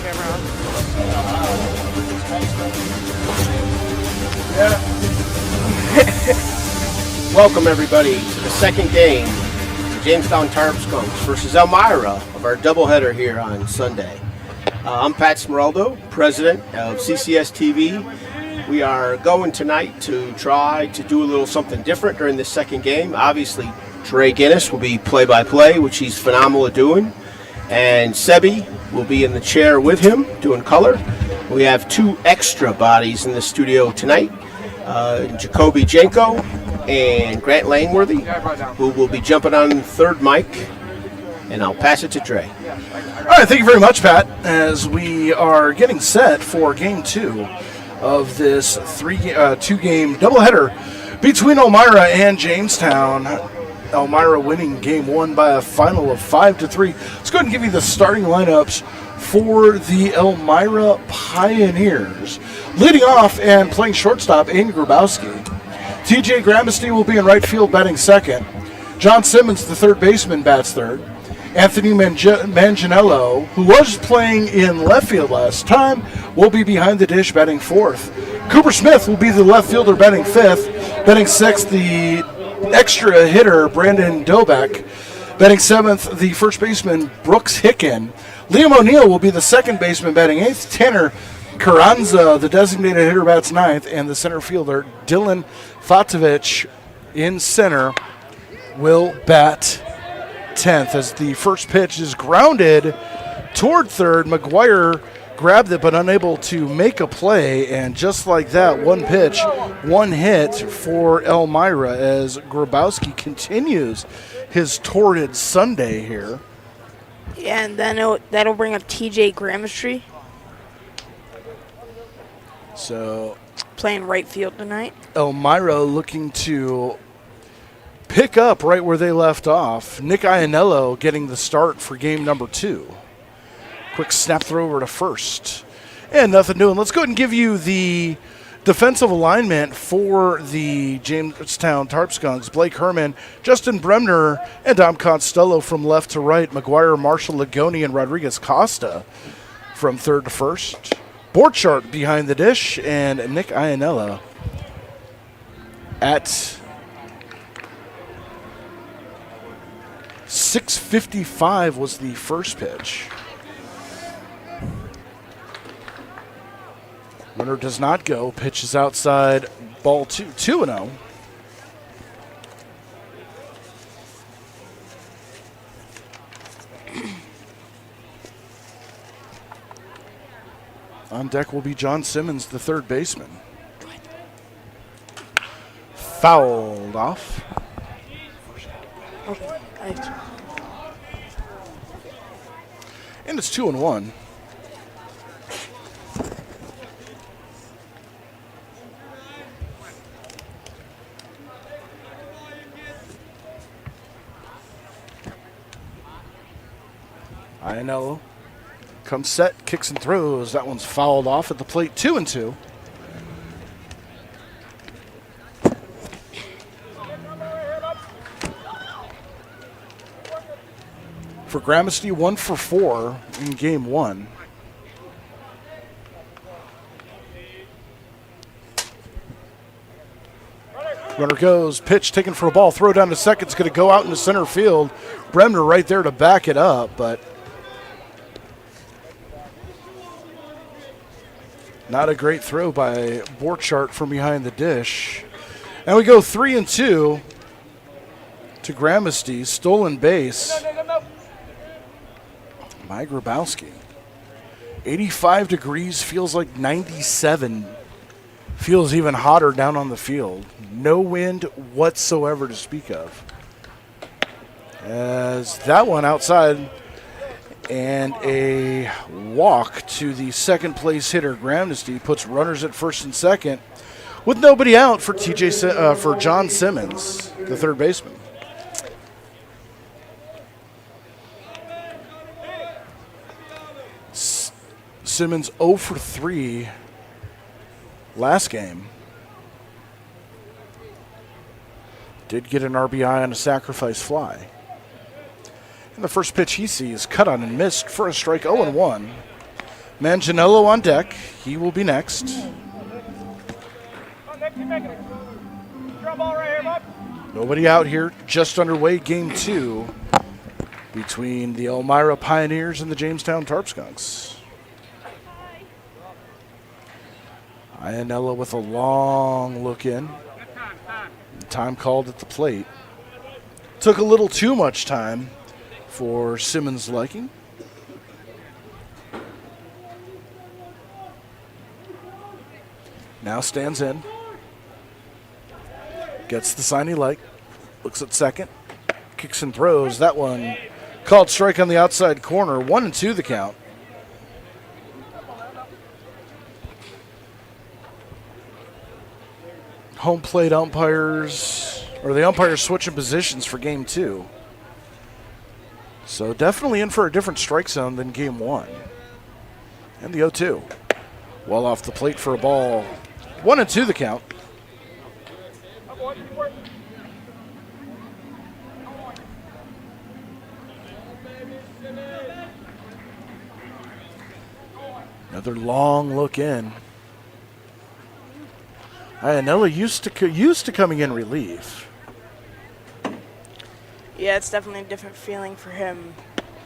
camera on. Welcome everybody to the second game, the Jamestown Tarp Skunks versus Elmira of our doubleheader here on Sunday. I'm Pat Smeraldo, president of CCS-TV. We are going tonight to try to do a little something different during this second game. Obviously, Trey Guinness will be play-by-play, which he's phenomenal at doing. And Sebi will be in the chair with him doing color. We have two extra bodies in the studio tonight, Jacoby Janko and Grant Langworthy, who will be jumping on the third mic. And I'll pass it to Trey. All right, thank you very much, Pat, as we are getting set for Game 2 of this two-game doubleheader between Elmira and Jamestown. Elmira winning Game 1 by a final of 5-3. Let's go ahead and give you the starting lineups for the Elmira Pioneers. Leading off and playing shortstop, Aiden Grabowski. TJ Gramesty will be in right field batting second. John Simmons, the third baseman, bats third. Anthony Manganiello, who was playing in left field last time, will be behind the dish batting fourth. Cooper Smith will be the left fielder batting fifth. Batting sixth, the extra hitter, Brandon Dobeck. Batting seventh, the first baseman, Brooks Hicken. Liam O'Neill will be the second baseman batting eighth. Tanner Carranza, the designated hitter, bats ninth. And the center fielder, Dylan Fatovich, in center, will bat 10th as the first pitch is grounded toward third. McGuire grabbed it but unable to make a play, and just like that, one pitch, one hit for Elmira as Grabowski continues his torrid Sunday here. Yeah, and then that'll bring up TJ Gramestry. So playing right field tonight. Elmira looking to pick up right where they left off. Nick Iannello getting the start for game number 2. Quick snap throw over to first. And nothing doing. Let's go ahead and give you the defensive alignment for the Jamestown Tarp Skunks. Blake Herman, Justin Bremner, and Dom Costello from left to right. McGuire, Marshall, Ligoni, and Rodriguez Costa from third to first. Borchardt behind the dish, and Nick Iannello at 6:55 was the first pitch. Runner does not go. Pitch is outside. Ball 2-0. On deck will be John Simmons, the third baseman. Fouled off. Okay. And it's 2-1. Iannello comes set, kicks and throws. That one's fouled off at the plate. 2-2. For Gramesty, 1 for 4 in game 1. Runner goes, pitch taken for a ball, throw down to second. It's going to go out into center field. Bremner right there to back it up, but not a great throw by Borchardt from behind the dish. And we go 3-2 to Gramesty. Stolen base by Grabowski. 85 degrees, feels like 97. Feels even hotter down on the field. No wind whatsoever to speak of. As that one outside, and a walk to the second place hitter, Gramesty, puts runners at first and second with nobody out for for John Simmons, the third baseman. Simmons 0 for 3 last game. Did get an RBI on a sacrifice fly. And the first pitch he sees, cut on and missed for a strike, 0-1. Manganiello on deck. He will be next. Nobody out here. Just underway game 2 between the Elmira Pioneers and the Jamestown Tarp Skunks. Iannella with a long look in. Time called at the plate. Took a little too much time for Simmons' liking. Now stands in. Gets the sign he liked. Looks at second. Kicks and throws. That one called strike on the outside corner. 1-2 the count. Home plate umpires, or the umpires switching positions for game 2. So definitely in for a different strike zone than game 1. And the 0-2. Well off the plate for a ball. 1-2 the count. Another long look in. Iannella used to coming in relief. Yeah, it's definitely a different feeling for him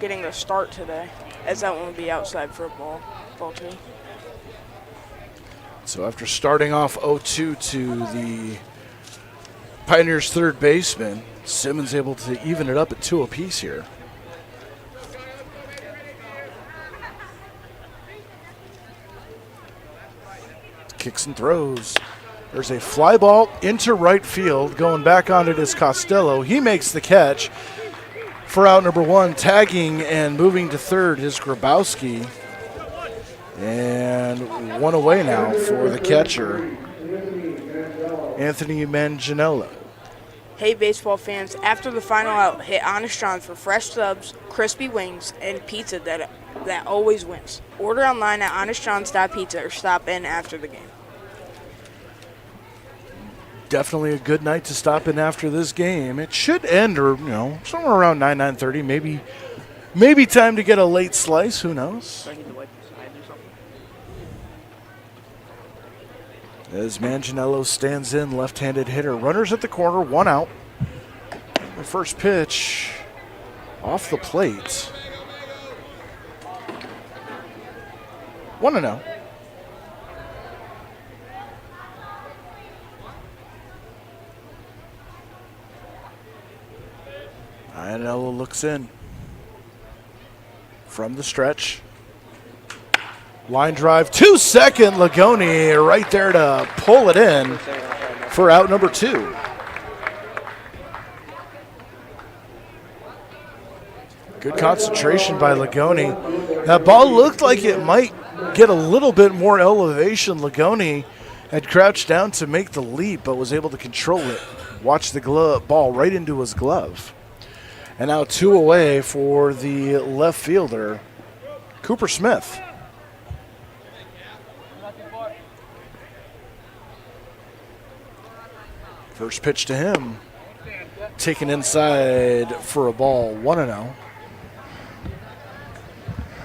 getting the start today, as that one would be outside for a ball 2. So after starting off 0-2 to the Pioneers' third baseman, Simmons able to even it up at 2 apiece here. Kicks and throws. There's a fly ball into right field. Going back on it is Costello. He makes the catch for out number 1. Tagging and moving to third is Grabowski. And 1 away now for the catcher, Anthony Manganiello. Hey, baseball fans, after the final out, hit Honest John's for fresh subs, crispy wings, and pizza that always wins. Order online at honestjohns.pizza or stop in after the game. Definitely a good night to stop in after this game. It should end, or somewhere around 9:30. Maybe time to get a late slice. Who knows? As Manganiello stands in, left-handed hitter. Runners at the corner, 1 out. The first pitch off the plate. 1-0. Iannella looks in from the stretch. Line drive to second. Lagoni right there to pull it in for out number 2. Good concentration by Lagoni. That ball looked like it might get a little bit more elevation. Lagoni had crouched down to make the leap, but was able to control it. Watch the ball right into his glove. And now 2 away for the left fielder, Cooper Smith. First pitch to him, taken inside for a ball, 1-0.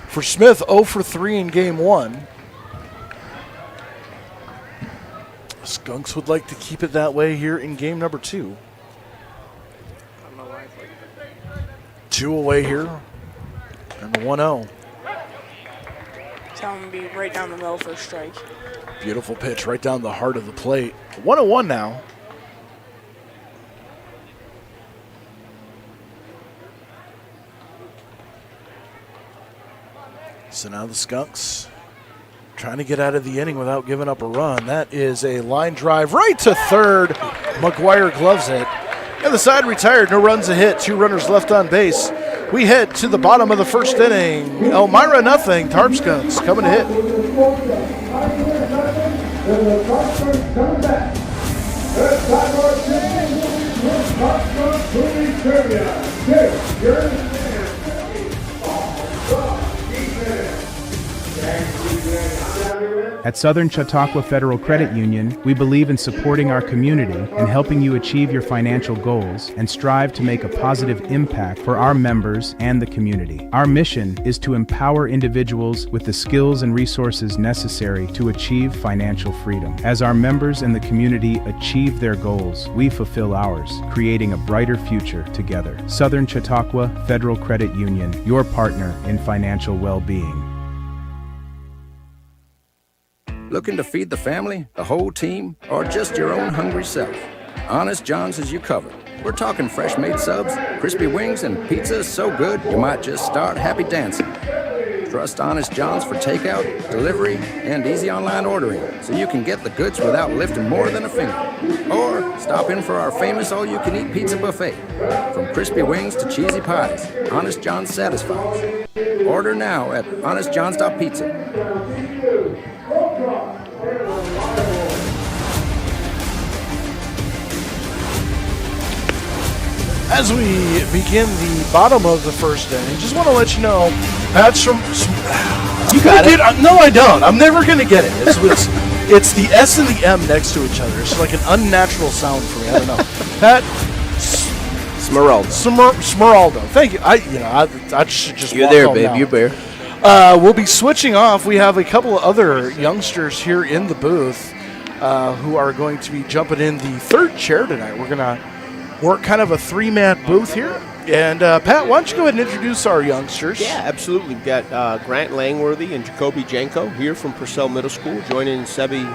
For Smith, 0 for 3 in game 1. Skunks would like to keep it that way here in game number 2. 2 away here, and the 1-0. Tell him to be right down the middle for a strike. Beautiful pitch right down the heart of the plate. 1-1 now. So now the Skunks trying to get out of the inning without giving up a run. That is a line drive right to third. McGuire gloves it. And the side retired, no runs a hit, 2 runners left on base. We head to the bottom of the first inning. Elmira nothing, Tarp Skunks coming to hit. At Southern Chautauqua Federal Credit Union, we believe in supporting our community and helping you achieve your financial goals and strive to make a positive impact for our members and the community. Our mission is to empower individuals with the skills and resources necessary to achieve financial freedom. As our members and the community achieve their goals, we fulfill ours, creating a brighter future together. Southern Chautauqua Federal Credit Union, your partner in financial well-being. Looking to feed the family, the whole team, or just your own hungry self? Honest John's has you covered. We're talking fresh-made subs, crispy wings, and pizza so good you might just start happy dancing. Trust Honest John's for takeout, delivery, and easy online ordering, so you can get the goods without lifting more than a finger. Or stop in for our famous all-you-can-eat pizza buffet. From crispy wings to cheesy pies, Honest John's satisfies. Order now at honestjohns.pizza. As we begin the bottom of the first inning, just want to let you know, Pat's from... You got it. No, I don't. I'm never going to get it. It's the S and the M next to each other. It's like an unnatural sound for me. I don't know. Pat... Smeraldo. Thank you. I should just You're walk there, home babe. now. You're there. We'll be switching off. We have a couple of other youngsters here in the booth who are going to be jumping in the third chair tonight. We're going to work kind of a three-man booth here. And, Pat, why don't you go ahead and introduce our youngsters? Yeah, absolutely. We've got Grant Langworthy and Jacoby Janko here from Purcell Middle School, joining Sebi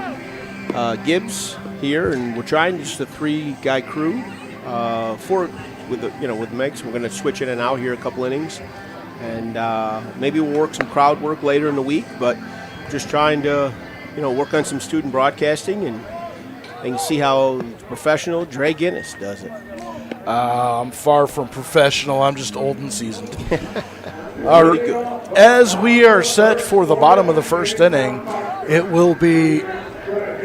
Gibbs here. And we're trying just a three-guy crew with the mix. We're going to switch in and out here a couple innings. And maybe we'll work some crowd work later in the week, but just trying to, work on some student broadcasting and see how professional Dre Guinness does it. I'm far from professional. I'm just old and seasoned. Really good. As we are set for the bottom of the first inning, it will be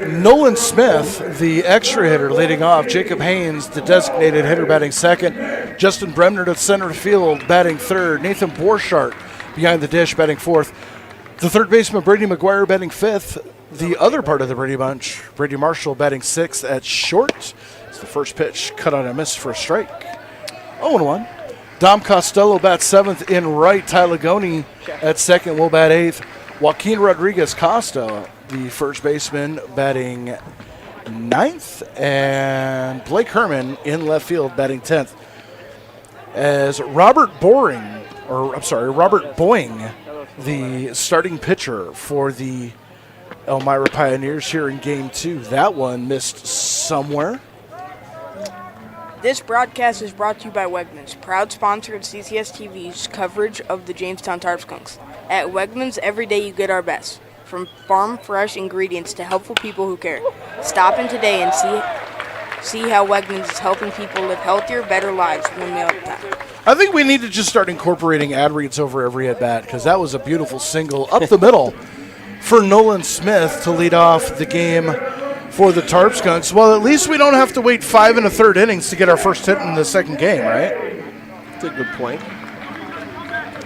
Nolan Smith, the extra hitter, leading off. Jacob Haynes, the designated hitter, batting second. Justin Bremner to center field, batting third. Nathan Borchardt behind the dish, batting fourth. The third baseman, Brady McGuire, batting fifth. The other part of the Brady bunch, Brady Marshall, batting sixth at short. It's the first pitch, cut on a miss for a strike. 0-1. Dom Costello bats seventh in right. Ty Lagoni at second will bat eighth. Joaquin Rodriguez Costa, the first baseman, batting ninth. And Blake Herman in left field, batting 10th. As Robert Boying, the starting pitcher for the Elmira Pioneers here in Game 2. That one missed somewhere. This broadcast is brought to you by Wegmans, proud sponsor of CCS-TV's coverage of the Jamestown Tarp Skunks. At Wegmans, every day you get our best. From farm-fresh ingredients to helpful people who care. Stop in today and see how Wegmans is helping people live healthier, better lives one meal at a time. I think we need to just start incorporating ad reads over every at-bat, because that was a beautiful single up the middle for Nolan Smith to lead off the game for the Tarp Skunks. Well, at least we don't have to wait 5 1/3 innings to get our first hit in the second game, right? That's a good point.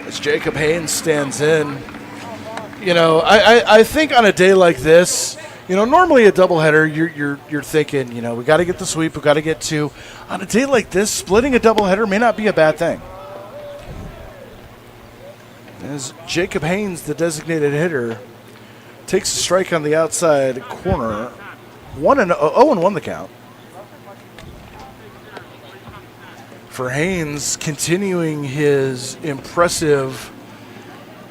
As Jacob Haynes stands in. I think on a day like this, normally a doubleheader, you're thinking, we got to get the sweep, we got to get two. On a day like this, splitting a doubleheader may not be a bad thing. As Jacob Haynes, the designated hitter, takes a strike on the outside corner. 0-1 the count. For Haynes, continuing his impressive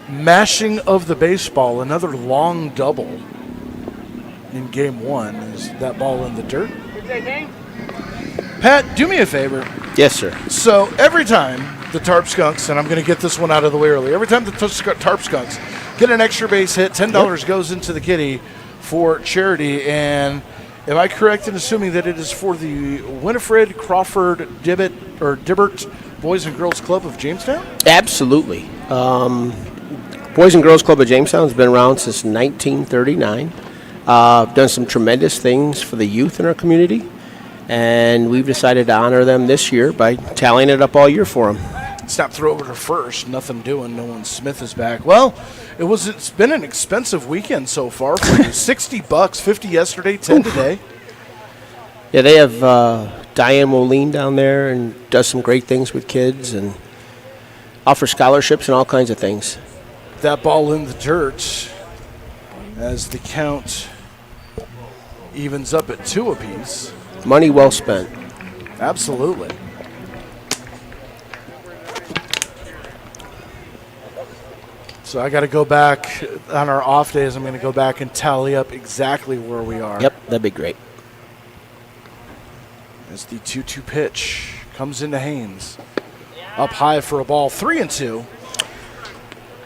mashing of the baseball, another long double in Game 1. Is that ball in the dirt? Pat, do me a favor. Yes, sir. So every time the Tarp Skunks, and I'm going to get this one out of the way early, every time the Tarp Skunks get an extra base hit, $10 goes into the kitty for charity. And am I correct in assuming that it is for the Winifred Crawford Dibbert Boys and Girls Club of Jamestown? Absolutely. Boys and Girls Club of Jamestown has been around since 1939. Done some tremendous things for the youth in our community, and we've decided to honor them this year by tallying it up all year for them. Snap throw over to first. Nothing doing. Nolan Smith is back. Well, it's been an expensive weekend so far for you. $60, 50 yesterday, 10 today. Yeah, they have Diane Moline down there and does some great things with kids and offers scholarships and all kinds of things. That ball in the dirt as the count evens up at 2 apiece. Money well spent. Absolutely. So I got to go back on our off days. I'm going to go back and tally up exactly where we are. Yep, that'd be great. As the 2-2 pitch comes into Haynes. Up high for a ball, 3-2.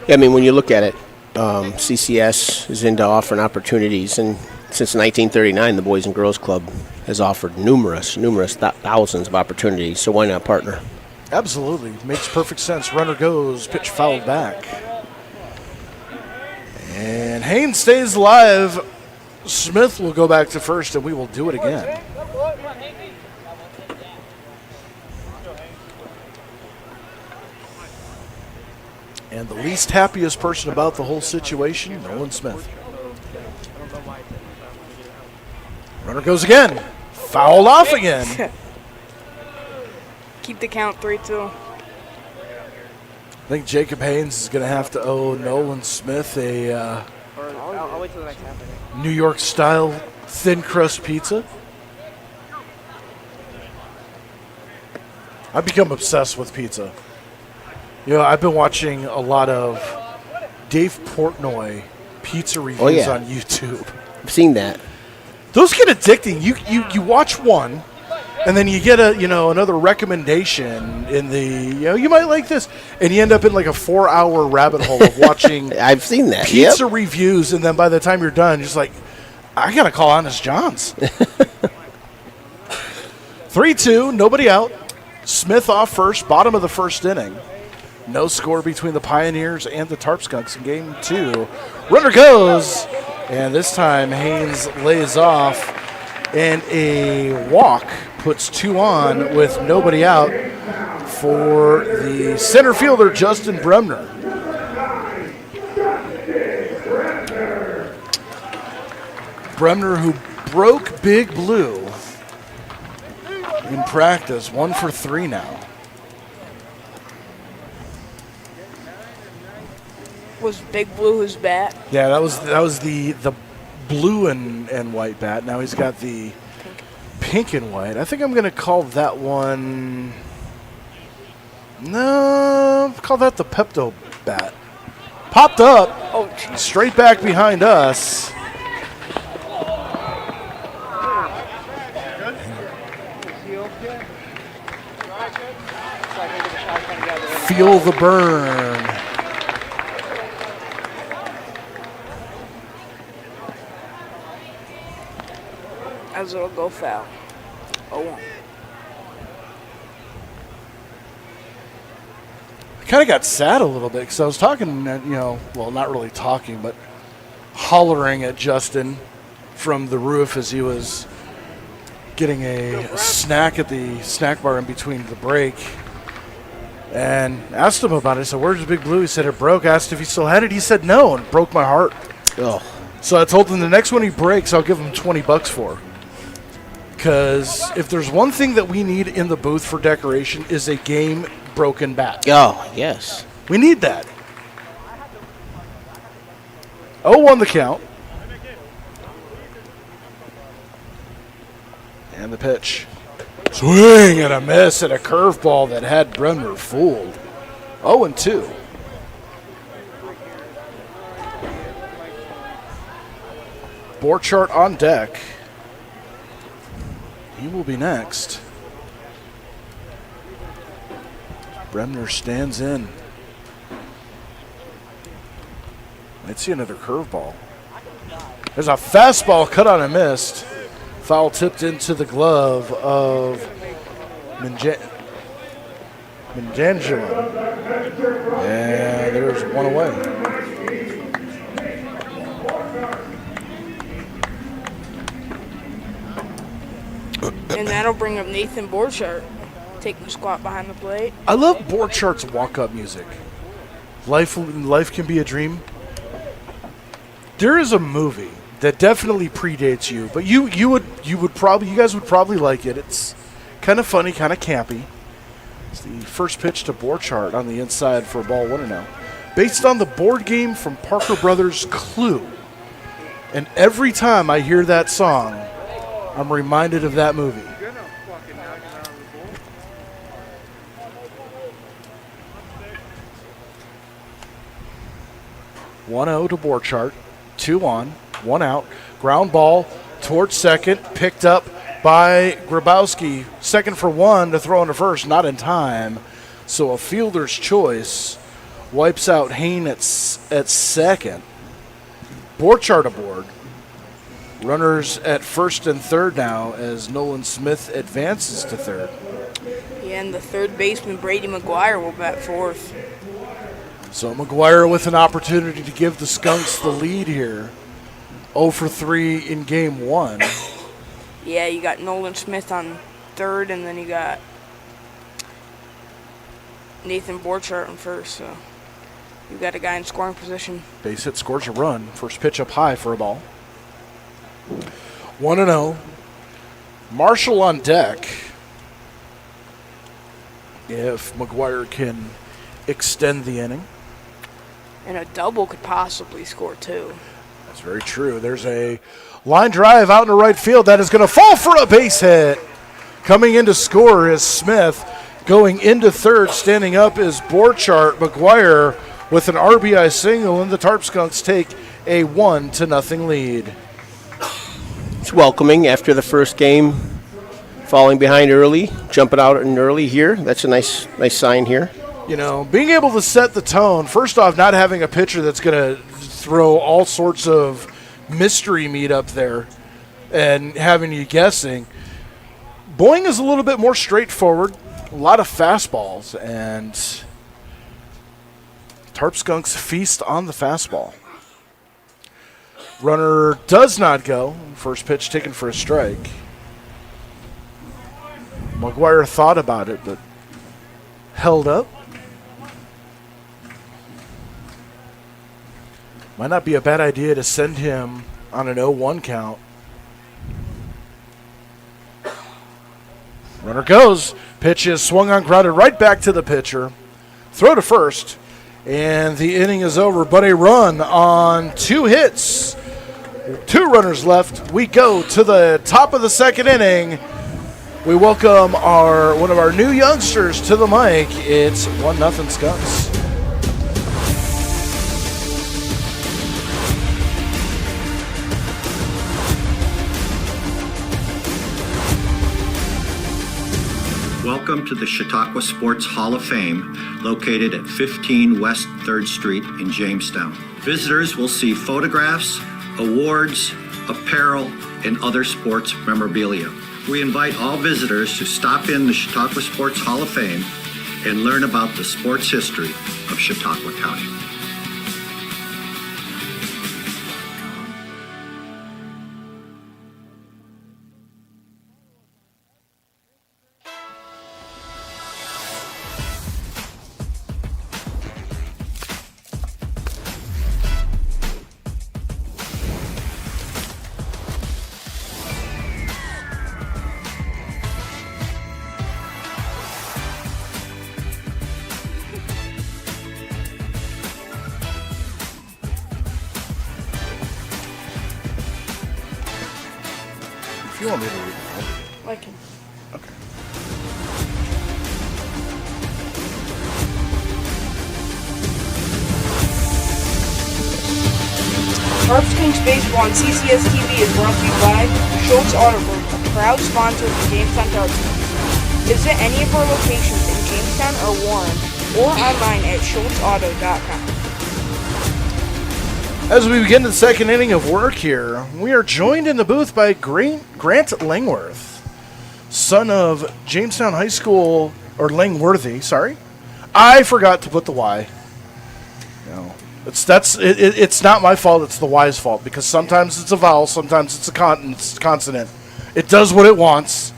Yeah, I mean, when you look at it, CCS is into offering opportunities, and since 1939, the Boys and Girls Club has offered numerous thousands of opportunities, so why not partner? Absolutely. Makes perfect sense. Runner goes, pitch fouled back. And Haynes stays alive. Smith will go back to first, and we will do it again. And the least happiest person about the whole situation, Nolan Smith. Runner goes again. Fouled off again. Keep the count 3-2. I think Jacob Haynes is going to have to owe Nolan Smith a I'll wait till the next half inning. New York-style thin crust pizza. I've become obsessed with pizza. You know, I've been watching a lot of Dave Portnoy pizza reviews on YouTube. I've seen that. Those get addicting. You watch one, and then you get another recommendation in the you might like this, and you end up in like a 4-hour rabbit hole of watching. I've seen that. Pizza reviews, and then by the time you're done, you're just like, I gotta call Honest John's. 3-2, nobody out. Smith off first, bottom of the first inning. No score between the Pioneers and the Tarp Skunks in game 2. Runner goes, and this time Haynes lays off, and a walk puts 2 on with nobody out for the center fielder, Justin Bremner. Bremner, who broke Big Blue in practice, 1 for 3 now. Was Big Blue his bat? Yeah, that was the blue and white bat. Now he's got the pink and white. I think I'm going to call that one. No, call that the Pepto bat. Popped up. Oh, geez. Straight back behind us. Feel the burn. As it'll go foul. 0-1. I kind of got sad a little bit because I was talking, well, not really talking, but hollering at Justin from the roof as he was getting a snack at the snack bar in between the break. And asked him about it. I said, "Where's Big Blue?" He said, "It broke." Asked if he still had it. He said, "No," and broke my heart. Oh. So I told him the next one he breaks, I'll give him $20 for. Because if there's one thing that we need in the booth for decoration is a game broken bat. Oh, yes. We need that. 0-1 the count. And the pitch. Swing and a miss and a curveball that had Bremner fooled. 0-2. Borchardt on deck. He will be next. Bremner stands in. Let's see another curveball. There's a fastball cut on and missed. Foul tipped into the glove of Mangangelo. And there's one away. And that'll bring up Nathan Borchardt taking a squat behind the plate. I love Borchardt's walk-up music. Life can be a dream. There is a movie that definitely predates you, but you guys would probably like it. It's kind of funny, kind of campy. It's the first pitch to Borchardt on the inside for ball 1-0. Based on the board game from Parker Brothers Clue. And every time I hear that song, I'm reminded of that movie. 1-0 to Borchardt. 2 on, 1 out. Ground ball towards second, picked up by Grabowski. Second for 1 to throw into first, not in time. So a fielder's choice wipes out Hain at second. Borchardt aboard. Runners at first and third now as Nolan Smith advances to third. Yeah, and the third baseman, Brady McGuire, will bat fourth. So McGuire with an opportunity to give the Skunks the lead here. 0 for 3 in game 1. Yeah, you got Nolan Smith on third, and then you got Nathan Borchardt on first. So you got a guy in scoring position. Base hit scores a run. First pitch up high for a ball. 1-0. Marshall on deck. If McGuire can extend the inning. And a double could possibly score too. That's very true. There's a line drive out into right field that is going to fall for a base hit. Coming in to score is Smith. Going into third, standing up is Borchardt. McGuire with an RBI single, and the Tarp Skunks take a 1-0 lead. It's welcoming after the first game, falling behind early, jumping out in early here. That's a nice sign here. You know, being able to set the tone, first off, not having a pitcher that's going to throw all sorts of mystery meat up there and having you guessing. Boeing is a little bit more straightforward, a lot of fastballs, and Tarp Skunks feast on the fastball. Runner does not go. First pitch taken for a strike. McGuire thought about it, but held up. Might not be a bad idea to send him on an 0-1 count. Runner goes. Pitch is swung on, grounded right back to the pitcher. Throw to first. And the inning is over, but a run on 2 hits. 2 runners left. We go to the top of the second inning. We welcome one of our new youngsters to the mic. It's 1-0 Skunks. Welcome to the Chautauqua Sports Hall of Fame, located at 15 West 3rd Street in Jamestown. Visitors will see photographs, awards, apparel, and other sports memorabilia. We invite all visitors to stop in the Chautauqua Sports Hall of Fame and learn about the sports history of Chautauqua County. If you want me to read it, I can. okay. Tarp Skunks Baseball on CCS-TV is brought to you by Schultz Auto Group, a proud sponsor of the Jamestown Tarp Skunks. Visit any of our locations in Jamestown or Warren, or online at schultzauto.com. As we begin the second inning of work here, we are joined in the booth by Grant Langworth, son of Jamestown High School, or Langworthy, sorry. I forgot to put the Y. No, it's not my fault, it's the Y's fault, because sometimes it's a vowel, sometimes it's a consonant. It does what it wants.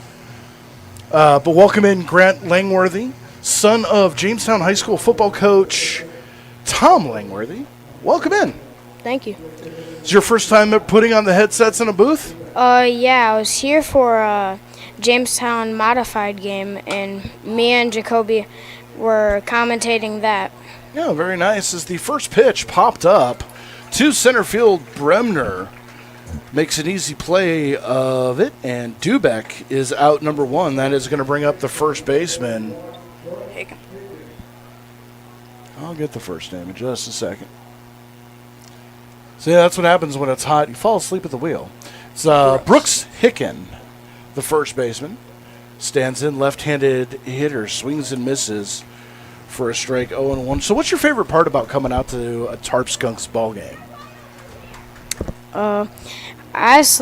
But welcome in Grant Langworthy, son of Jamestown High School football coach Tom Langworthy. Welcome in. Thank you. Is your first time putting on the headsets in a booth? Yeah, I was here for a Jamestown modified game, and me and Jacoby were commentating that. Yeah, very nice. As the first pitch popped up to center field, Bremner makes an easy play of it, and Dubeck is out number one. That is going to bring up the first baseman. I'll get the first name in just a second. See, that's what happens when it's hot. You fall asleep at the wheel. It's Brooks Hicken, the first baseman. Stands in, left-handed hitter, swings and misses for a strike, 0-1. So what's your favorite part about coming out to a Tarp Skunks ball game? I just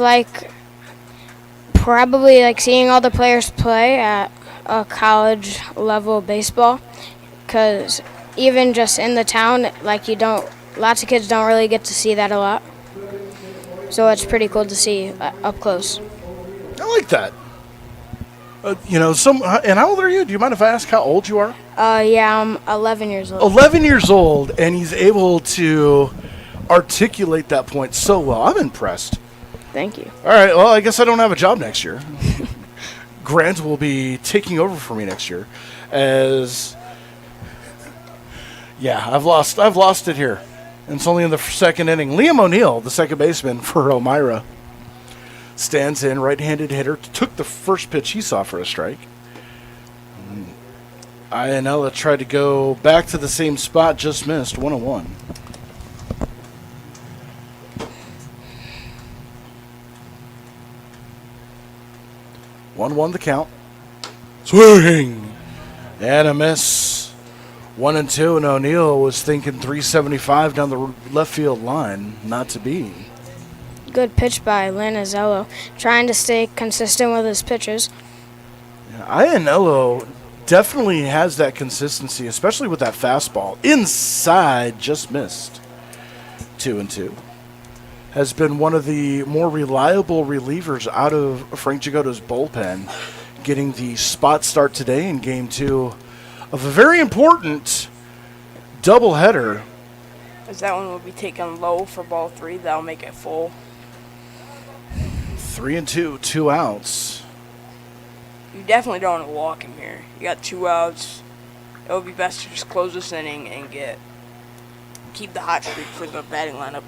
probably like seeing all the players play at a college level baseball, because even just in the town, lots of kids don't really get to see that a lot. So it's pretty cool to see up close. I like that. And how old are you? Do you mind if I ask how old you are? Yeah, I'm 11 years old. 11 years old, and he's able to articulate that point so well. I'm impressed. Thank you. All right, well, I guess I don't have a job next year. Grant will be taking over for me next year I've lost it here. And it's only in the second inning. Liam O'Neill, the second baseman for Elmira, stands in, right-handed hitter, took the first pitch he saw for a strike. Ianella tried to go back to the same spot, just missed, 1-1. The count. Swing! And a miss. 1-2, and O'Neill was thinking 375 down the left field line. Not to be. Good pitch by Lanazello, trying to stay consistent with his pitches. Ianello definitely has that consistency, especially with that fastball. Inside, just missed. 2-2. Has been one of the more reliable relievers out of Frank Jagoda's bullpen, getting the spot start today in Game 2 of a very important doubleheader. As that one will be taken low for ball 3, that'll make it full. 3-2, 2 outs. You definitely don't want to walk him here. You got 2 outs. It would be best to just close this inning and keep the hot streak for the batting lineup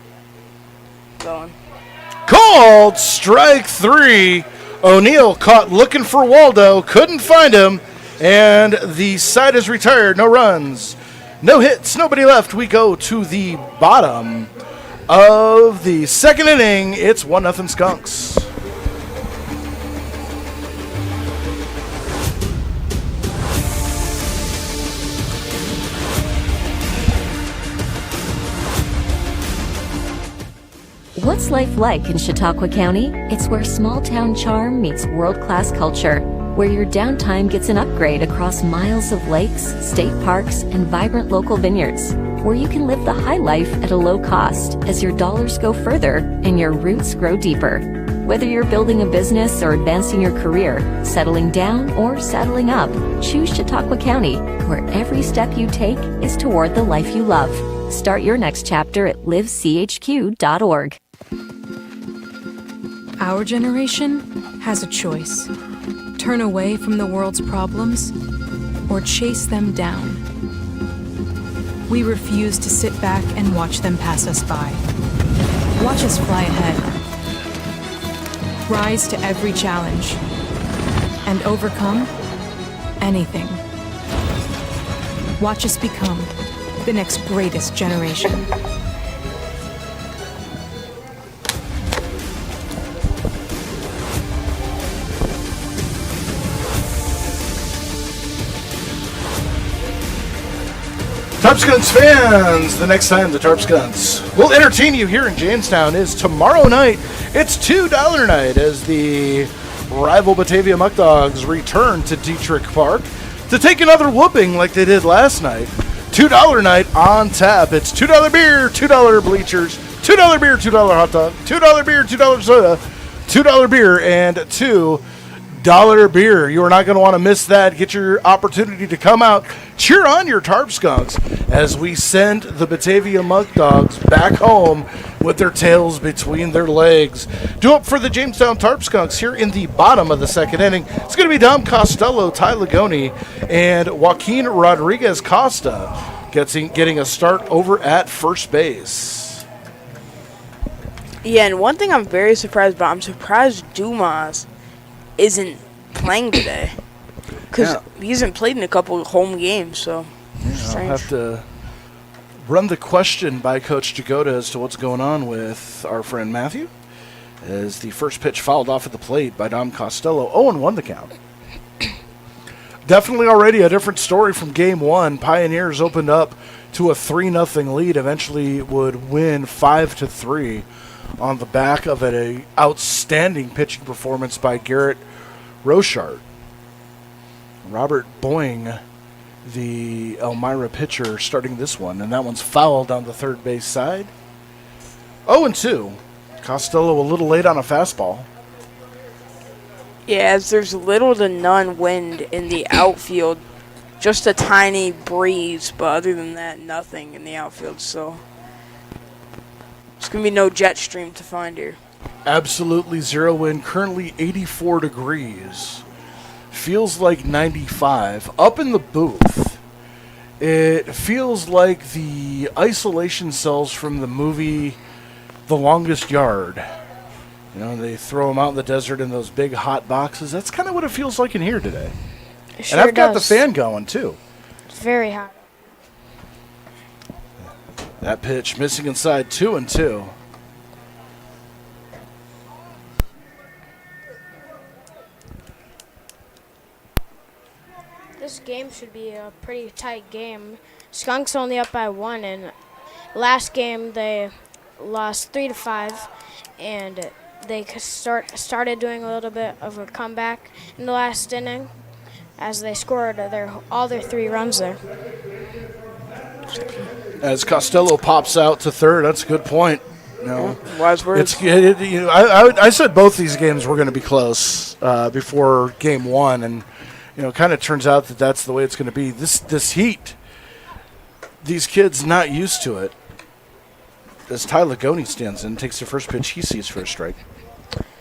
going. Called strike 3. O'Neill caught looking for Waldo, couldn't find him, and the side is retired. No runs, no hits, nobody left. We go to the bottom of the second inning. It's 1-0 Skunks. What's life like in Chautauqua County? It's where small-town charm meets world-class culture, where your downtime gets an upgrade across miles of lakes, state parks, and vibrant local vineyards, where you can live the high life at a low cost as your dollars go further and your roots grow deeper. Whether you're building a business or advancing your career, settling down or saddling up, choose Chautauqua County, where every step you take is toward the life you love. Start your next chapter at livechq.org. Our generation has a choice. Turn away from the world's problems or chase them down. We refuse to sit back and watch them pass us by. Watch us fly ahead. Rise to every challenge and overcome anything. Watch us become the next greatest generation. Tarp Skunks fans, the next time the Tarp Skunks will entertain you here in Jamestown is tomorrow night. It's $2 night as the rival Batavia Muck Dogs return to Detrick Park to take another whooping like they did last night. $2 night on tap. It's $2 beer, $2 bleachers, $2 beer, $2 hot dog, $2 beer, $2 soda, $2 beer, and $2 $1 beer. You are not going to want to miss that. Get your opportunity to come out, cheer on your Tarp Skunks as we send the Batavia Mug Dogs back home with their tails between their legs. Do up for the Jamestown Tarp Skunks here in the bottom of the second inning. It's going to be Dom Costello, Ty Lagoni, and Joaquin Rodriguez Costa getting a start over at first base. Yeah, and one thing I'm very surprised about, I'm surprised Dumas isn't playing today. Because he hasn't played in a couple of home games, so I'll have to run the question by Coach Jagoda as to what's going on with our friend Matthew, as the first pitch fouled off at the plate by Dom Costello. 0-1 the count. Definitely already a different story from Game 1. Pioneers opened up to a 3-0 lead, eventually would win 5-3 on the back of an outstanding pitching performance by Garrett Rochart. Robert Boeing, the Elmira pitcher, starting this one, and that one's fouled on the third base side. 0-2. Costello a little late on a fastball. Yeah, as there's little to none wind in the outfield, just a tiny breeze, but other than that, nothing in the outfield, so it's going to be no jet stream to find here. Absolutely zero wind, currently 84 degrees. Feels like 95. Up in the booth, it feels like the isolation cells from the movie The Longest Yard. You know, they throw them out in the desert in those big hot boxes. That's kind of what it feels like in here today. It sure and I've got does. the fan going, too. It's very hot. That pitch missing inside, 2-2. This game should be a pretty tight game. Skunks only up by 1, and last game they lost 3-5, and they started doing a little bit of a comeback in the last inning as they scored all their 3 runs there. As Costello pops out to third, that's a good point. Wise words. I said both these games were going to be close before Game 1, and kind of turns out that that's the way it's going to be. This heat, these kids not used to it. As Ty Lagoni stands in, takes the first pitch he sees for a strike.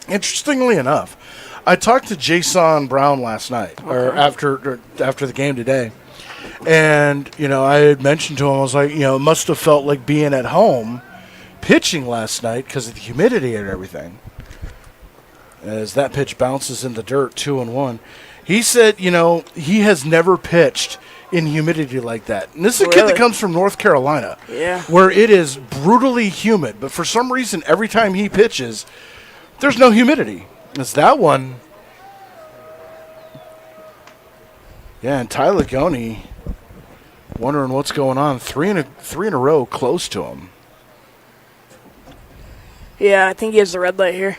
Interestingly enough, I talked to Jason Brown last night, or after the game today, and I had mentioned to him, I was like, it must have felt like being at home pitching last night because of the humidity and everything. As that pitch bounces in the dirt, 2-1. He said, he has never pitched in humidity like that. And this is a kid that comes from North Carolina, where it is brutally humid. But for some reason, every time he pitches, there's no humidity. It's that one. Yeah, and Ty Lagoni wondering what's going on. Three in a row close to him. Yeah, I think he has the red light here.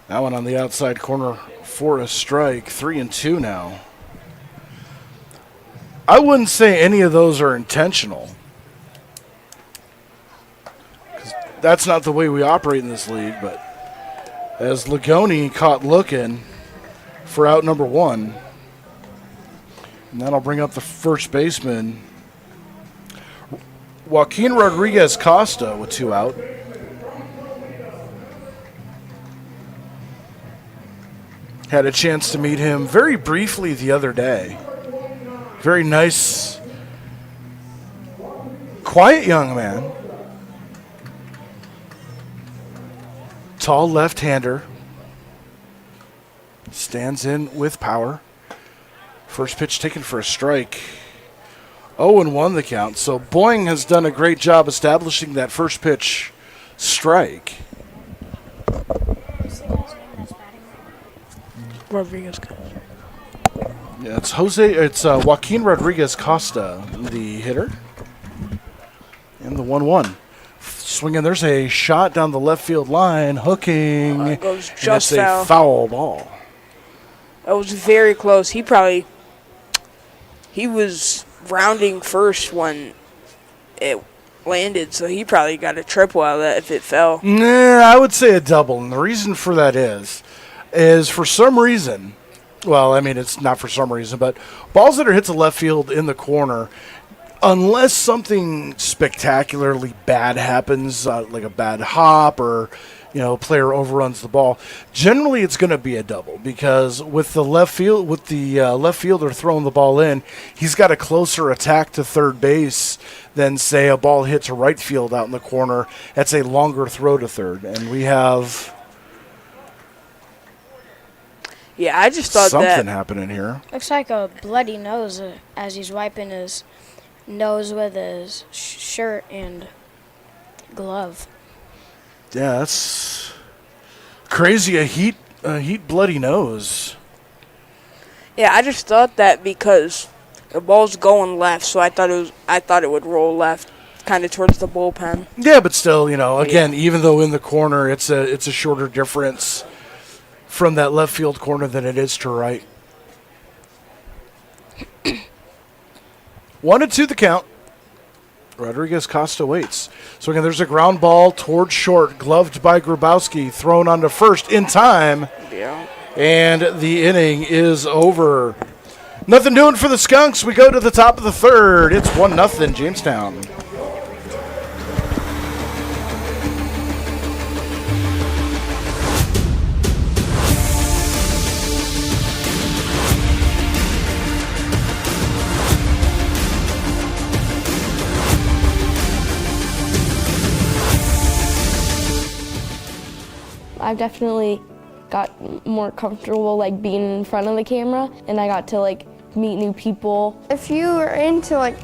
That one on the outside corner for a strike. 3-2 now. I wouldn't say any of those are intentional. 'Cause that's not the way we operate in this league, but as Lagoni caught looking for out number 1, and that'll bring up the first baseman, Joaquin Rodriguez Costa with 2 out. Had a chance to meet him very briefly the other day. Very nice, quiet young man. Tall left-hander. Stands in with power. First pitch taken for a strike. 0-1 the count. So Boeing has done a great job establishing that first pitch strike. Rodriguez. Yeah, it's Joaquin Rodriguez Costa, the hitter. And the 1-1. Swinging, there's a shot down the left field line, hooking. It goes and just it's a foul ball. That was very close. He was rounding first when it landed, so he probably got a triple out of that if it fell. Nah, I would say a double, and the reason for that is is for some reason, well, I mean, it's not for some reason, but balls that are hit to left field in the corner, unless something spectacularly bad happens, like a bad hop or, player overruns the ball, generally it's going to be a double, because with the left fielder throwing the ball in, he's got a closer attack to third base than, say, a ball hit to right field out in the corner. That's a longer throw to third, and we have Yeah, I just thought something happening here. Looks like a bloody nose as he's wiping his nose with his shirt and glove. Yeah, that's crazy. A heat bloody nose. Yeah, I just thought that because the ball's going left, so I thought it would roll left, kind of towards the bullpen. Yeah, but still, again, even though in the corner, it's a shorter difference from that left field corner than it is to right. 1-2 the count. Rodriguez Costa waits. So again, there's a ground ball towards short, gloved by Grabowski, thrown onto first in time. Yeah. And the inning is over. Nothing doing for the Skunks. We go to the top of the third. It's 1-0 Jamestown. I've definitely got more comfortable being in front of the camera, and I got to meet new people. If you are into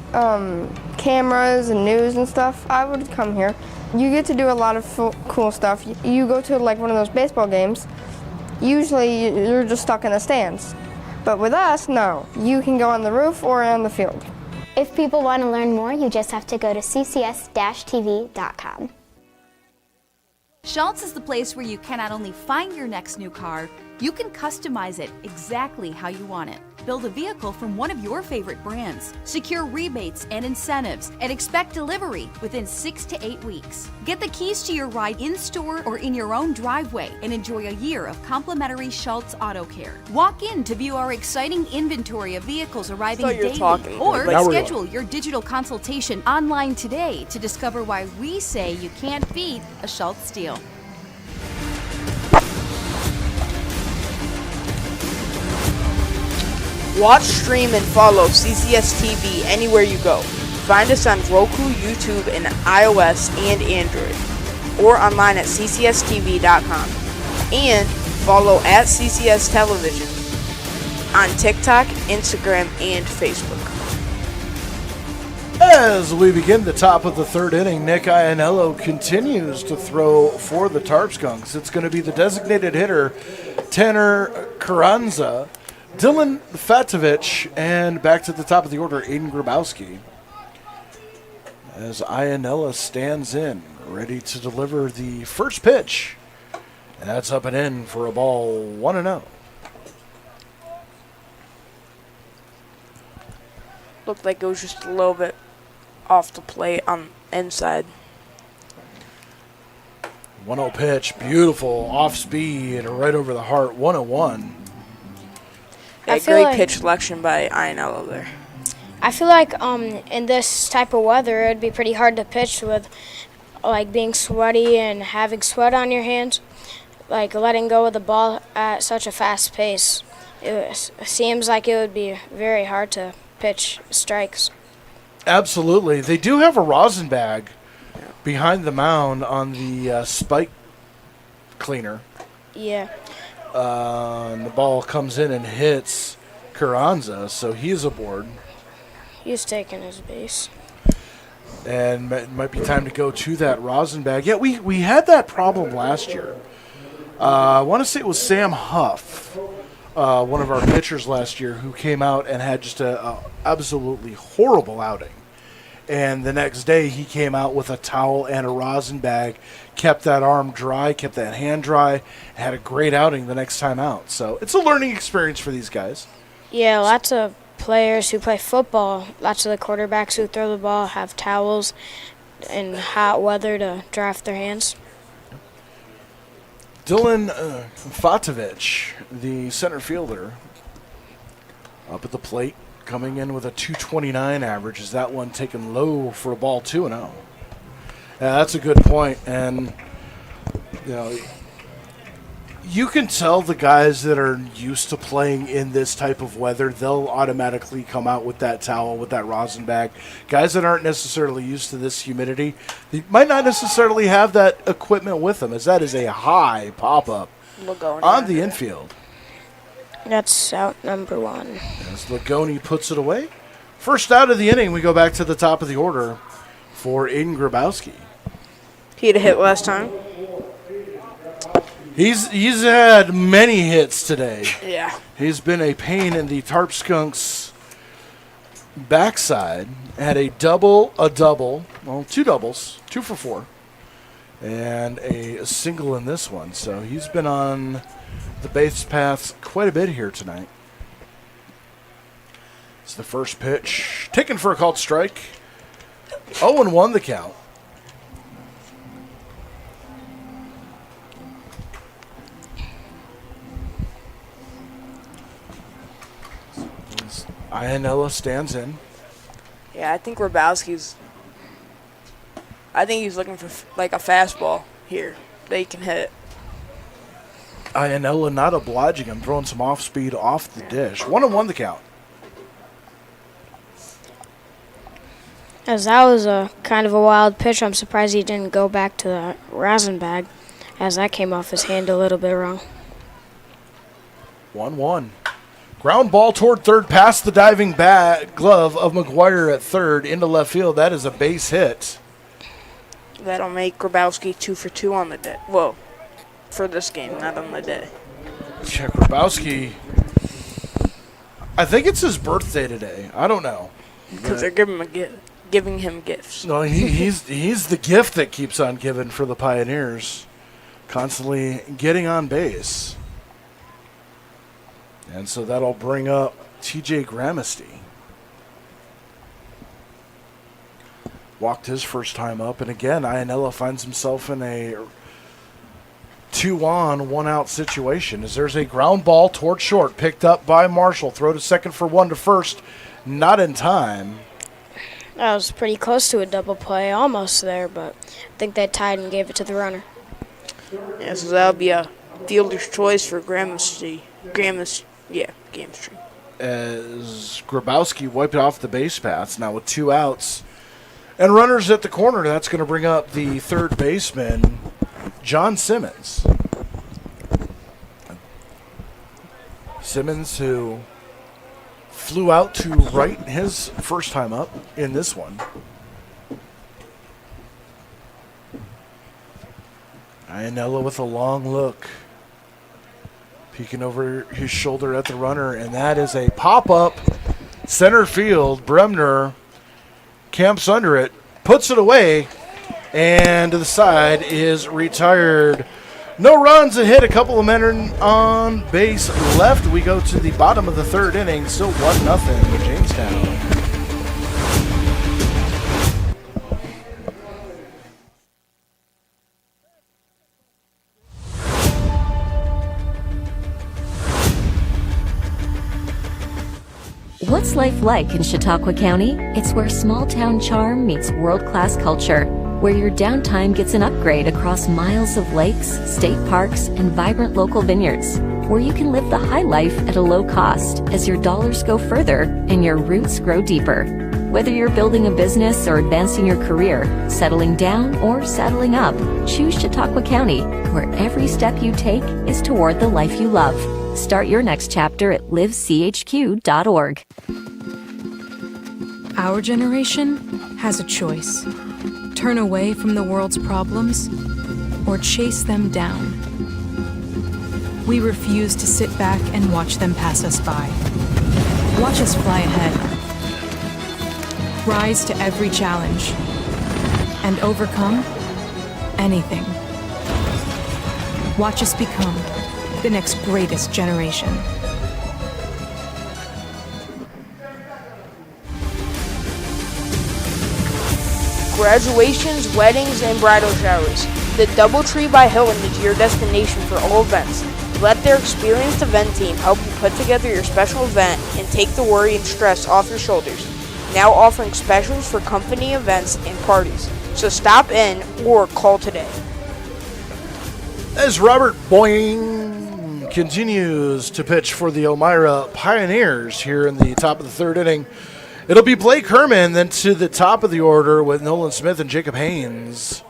cameras and news and stuff, I would come here. You get to do a lot of cool stuff. You go to one of those baseball games, usually you're just stuck in the stands. But with us, no. You can go on the roof or on the field. If people want to learn more, you just have to go to CCS-TV.com. Schultz is the place where you can not only find your next new car, you can customize it exactly how you want it. Build a vehicle from one of your favorite brands, secure rebates and incentives, and expect delivery within 6 to 8 weeks. Get the keys to your ride in-store or in your own driveway and enjoy a year of complimentary Schultz Auto Care. Walk in to view our exciting inventory of vehicles arriving daily, or schedule your digital consultation online today to discover why we say you can't beat a Schultz deal. Watch, stream, and follow CCS-TV anywhere you go. Find us on Roku, YouTube, and iOS and Android, or online at CCS-TV.com. And follow at CCS Television on TikTok, Instagram, and Facebook. As we begin the top of the third inning, Nick Iannello continues to throw for the Tarp Skunks. It's going to be the designated hitter, Tanner Carranza, Dylan Fatovich, and back to the top of the order, Aiden Grabowski. As Iannella stands in, ready to deliver the first pitch. And that's up and in for a ball 1-0. Looked like it was just a little bit off the plate on inside. 1-0 pitch, beautiful, off speed, right over the heart, 1-1. A great pitch selection by Iannello there. I feel like in this type of weather, it'd be pretty hard to pitch with being sweaty and having sweat on your hands, letting go of the ball at such a fast pace. It seems like it would be very hard to pitch strikes. Absolutely. They do have a rosin bag behind the mound on the spike cleaner. Yeah. And the ball comes in and hits Carranza, so he's aboard. He's taking his base. And it might be time to go to that rosin bag. Yeah, we had that problem last year. I want to say it was Sam Huff, one of our pitchers last year, who came out and had just a absolutely horrible outing. And the next day he came out with a towel and a rosin bag, kept that arm dry, kept that hand dry, had a great outing the next time out. So it's a learning experience for these guys. Yeah, lots of players who play football, lots of the quarterbacks who throw the ball have towels in hot weather to dry off their hands. Dylan Fatovich, the center fielder, up at the plate, coming in with a 229 average. Is that one taken low for a ball 2-0? Yeah, that's a good point. And, you know, you can tell the guys that are used to playing in this type of weather, they'll automatically come out with that towel, with that rosin bag. Guys that aren't necessarily used to this humidity, they might not necessarily have that equipment with them, as that is a high pop-up on the infield. That's out number 1. As Lagoni puts it away. First out of the inning, we go back to the top of the order for Aiden Grabowski. He had a hit last time. He's had many hits today. Yeah. He's been a pain in the Tarp Skunks' backside. Had a double, well, 2 doubles, 2 for 4, and a single in this one. So he's been on the base paths quite a bit here tonight. It's the first pitch. Taken for a called strike. 0-1 the count. Iannella stands in. Yeah, I think Grabowski's. I think he's looking for like a fastball here that he can hit. Iannella not obliging him, throwing some off speed off the dish. 1-1 the count. As that was a kind of a wild pitch, I'm surprised he didn't go back to the rosin bag, as that came off his hand a little bit wrong. 1-1. Ground ball toward third, past the diving glove of McGuire at third, into left field. That is a base hit. That'll make Grabowski 2 for 2 on the day. Well, for this game, not on the day. Yeah, Grabowski. I think it's his birthday today. I don't know. Because they're giving him gifts. No, he's the gift that keeps on giving for the Pioneers. Constantly getting on base. And so that'll bring up TJ Gramesty. Walked his first time up. And again, Iannella finds himself in a 2-on, 1-out situation. As there's a ground ball toward short, picked up by Marshall. Throw to second for 1 to first. Not in time. That was pretty close to a double play, almost there, but I think they tied and gave it to the runner. Yeah, so that'll be a fielder's choice for Gramesty. Gramesty. As Grabowski wiped off the base paths, now with 2 outs and runners at the corner, that's going to bring up the third baseman, John Simmons. Simmons, who flew out to right his first time up in this one. Iannella with a long look, peeking over his shoulder at the runner, and that is a pop-up center field. Bremner camps under it, puts it away, and to the side is retired. No runs, a hit, a couple of men on base left. We go to the bottom of the third inning, still 1-0 Jamestown. What's life like in Chautauqua County? It's where small-town charm meets world-class culture, where your downtime gets an upgrade across miles of lakes, state parks, and vibrant local vineyards, where you can live the high life at a low cost as your dollars go further and your roots grow deeper. Whether you're building a business or advancing your career, settling down or settling up, choose Chautauqua County, where every step you take is toward the life you love. Start your next chapter at livechq.org. Our generation has a choice. Turn away from the world's problems or chase them down. We refuse to sit back and watch them pass us by. Watch us fly ahead. Rise to every challenge and overcome anything. Watch us become the next greatest generation. Graduations, weddings, and bridal showers. The Doubletree by Hilton is your destination for all events. Let their experienced event team help you put together your special event and take the worry and stress off your shoulders. Now offering specials for company events and parties. So stop in or call today. As Robert Boying continues to pitch for the Elmira Pioneers here in the top of the third inning, it'll be Blake Herman then to the top of the order with Nolan Smith and Jacob Haynes.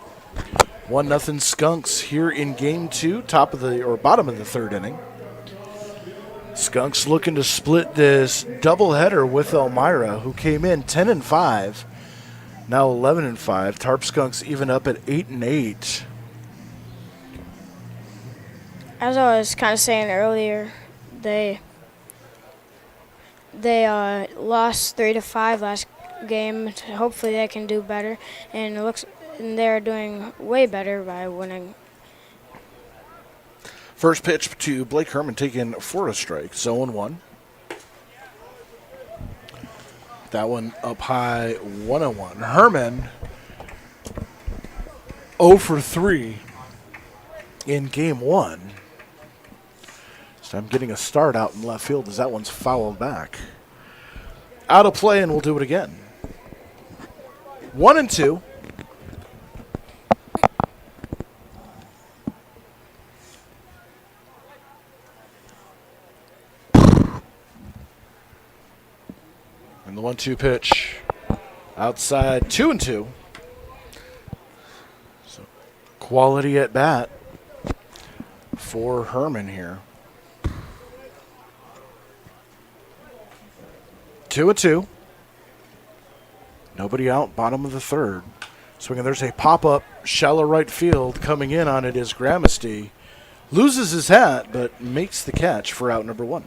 1-0 Skunks here in game 2, bottom of the third inning. Skunks looking to split this doubleheader with Elmira, who came in 10-5, now 11-5. Tarp Skunks even up at 8-8. As I was kind of saying earlier, they lost 3-5 last game. Hopefully they can do better, and it looks they're doing way better by winning. First pitch to Blake Herman taken for a strike, 0-1. That one up high, 1-1. Herman 0 for 3 in game 1. So I'm getting a start out in left field as that one's fouled back. Out of play, and we'll do it again. 1-2. And the 1-2 pitch outside, 2-2. So quality at bat for Herman here. 2-2. Nobody out, bottom of the third. Swinging, there's a pop-up, shallow right field. Coming in on it is Gramasty. Loses his hat, but makes the catch for out number 1.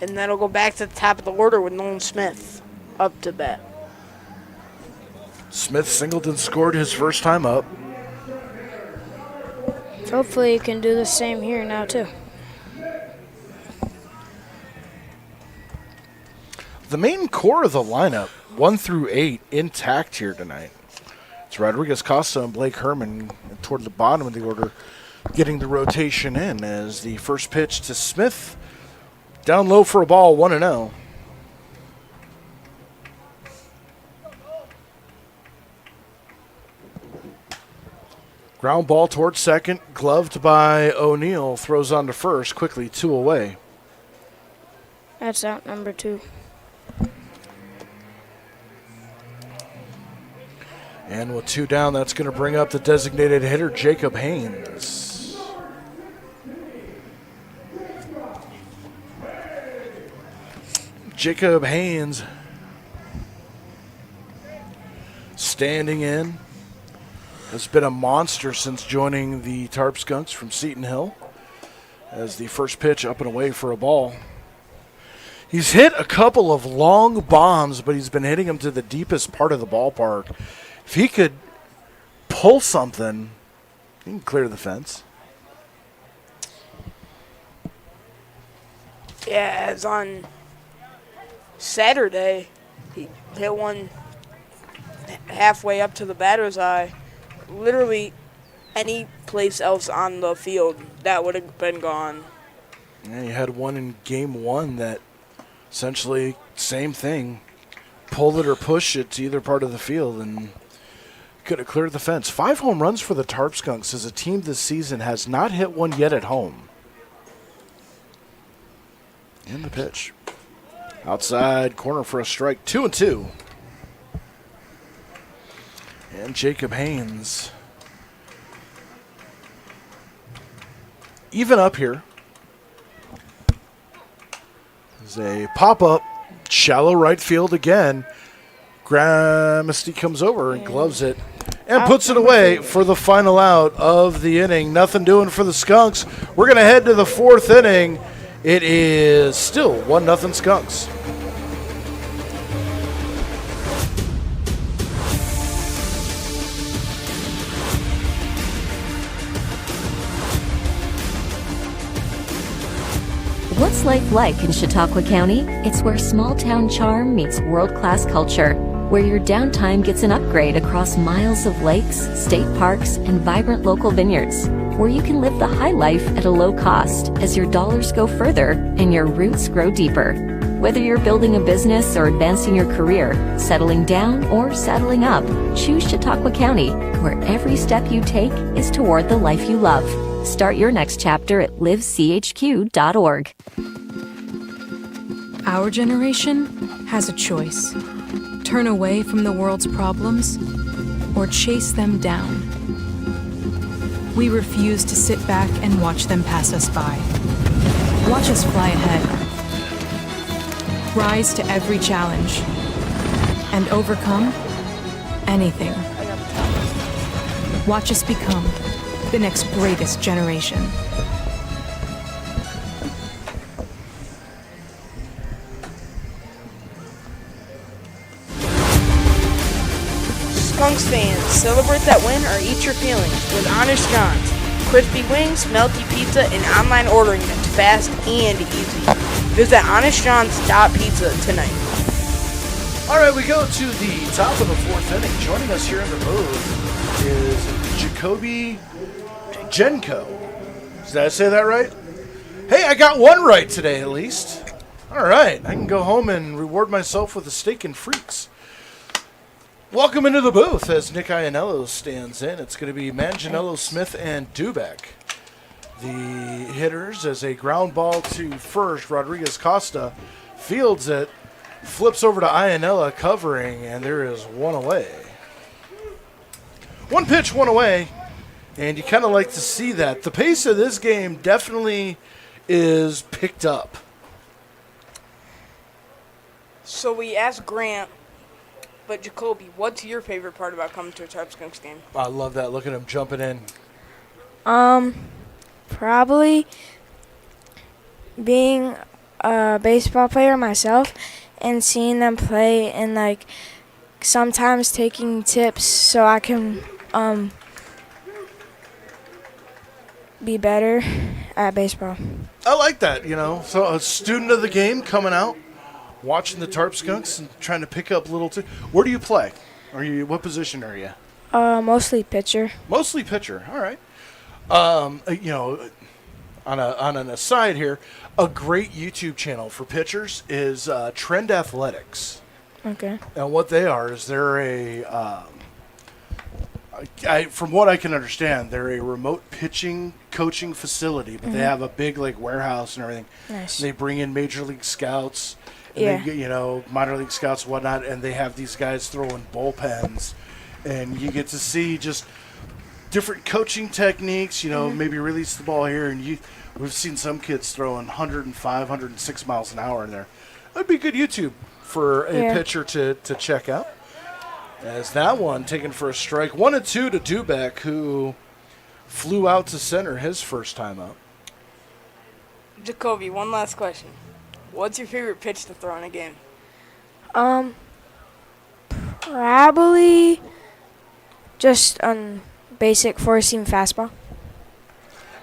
And that'll go back to the top of the order with Nolan Smith up to bat. Smith Singleton scored his first time up. Hopefully you can do the same here now too. The main core of the lineup, 1 through 8, intact here tonight. It's Rodriguez Costa and Blake Herman toward the bottom of the order, getting the rotation in as the first pitch to Smith. Down low for a ball, 1-0. Ground ball towards second, gloved by O'Neill, throws on to first, quickly 2 away. That's out number 2. And with 2 down, that's going to bring up the designated hitter, Jacob Haynes. Jacob Haynes standing in, has been a monster since joining the Tarp Skunks from Seton Hill. As the first pitch up and away for a ball. He's hit a couple of long bombs, but he's been hitting them to the deepest part of the ballpark. If he could pull something, he can clear the fence. Yeah, as on Saturday, he hit one halfway up to the batter's eye. Literally any place else on the field, that would have been gone. Yeah, you had one in game 1 that essentially same thing. Pull it or push it to either part of the field and could have cleared the fence. 5 home runs for the Tarp Skunks as a team this season has not hit one yet at home. And the pitch. Outside corner for a strike, 2-2. And Jacob Haynes even up here. There's a pop-up, shallow right field again. Gramasty comes over and gloves it and puts it away for the final out of the inning. Nothing doing for the Skunks. We're going to head to the 4th inning. It is still 1-0 Skunks. What's life like in Chautauqua County? It's where small town charm meets world-class culture. where your downtime gets an upgrade across miles of lakes, state parks, and vibrant local vineyards, where you can live the high life at a low cost as your dollars go further and your roots grow deeper. Whether you're building a business or advancing your career, settling down or settling up, choose Chautauqua County, where every step you take is toward the life you love. Start your next chapter at livechq.org. Our generation has a choice. Turn away from the world's problems or chase them down. We refuse to sit back and watch them pass us by. Watch us fly ahead. Rise to every challenge and overcome anything. Watch us become the next greatest generation. Skunks fans, celebrate that win or eat your feelings with Honest John's. Crispy wings, melty pizza, and online ordering that's fast and easy. Visit honestjohns.pizza tonight. All right, we go to the top of the fourth inning. Joining us here in the booth is Jacoby Genko. Did I say that right? Hey, I got one right today at least. All right, I can go home and reward myself with a steak and frites. Welcome into the booth as Nick Iannello stands in. It's going to be Manganiello, Smith, and Dubek. The hitters as a ground ball to first. Rodriguez Costa fields it, flips over to Iannella covering, and there is one away. One pitch, one away, and you kind of like to see that. The pace of this game definitely is picked up. So we asked Grant, but Jacoby, what's your favorite part about coming to a Tarp Skunks game? I love that. Look at him jumping in. Probably being a baseball player myself and seeing them play and like sometimes taking tips so I can be better at baseball. I like that, you know. So a student of the game coming out, watching the Tarp Skunks and trying to pick up little. Where do you play? What position are you? Mostly pitcher. Mostly pitcher. All right. You know, on an aside here, a great YouTube channel for pitchers is Trend Athletics. Okay. And what they are is they're from what I can understand, they're a remote pitching coaching facility, but they have a big like warehouse and everything. Nice. They bring in major league scouts. Yeah. They, you know, minor league scouts and whatnot, and they have these guys throwing bullpens, and you get to see just different coaching techniques, you know, maybe release the ball here, and we've seen some kids throwing 105, 106 miles an hour in there. That'd be good YouTube for a pitcher to check out. As that one taken for a strike. 1-2 to Dubek, who flew out to center his first time up. Jacoby, one last question. What's your favorite pitch to throw in a game? Probably just basic four-seam fastball.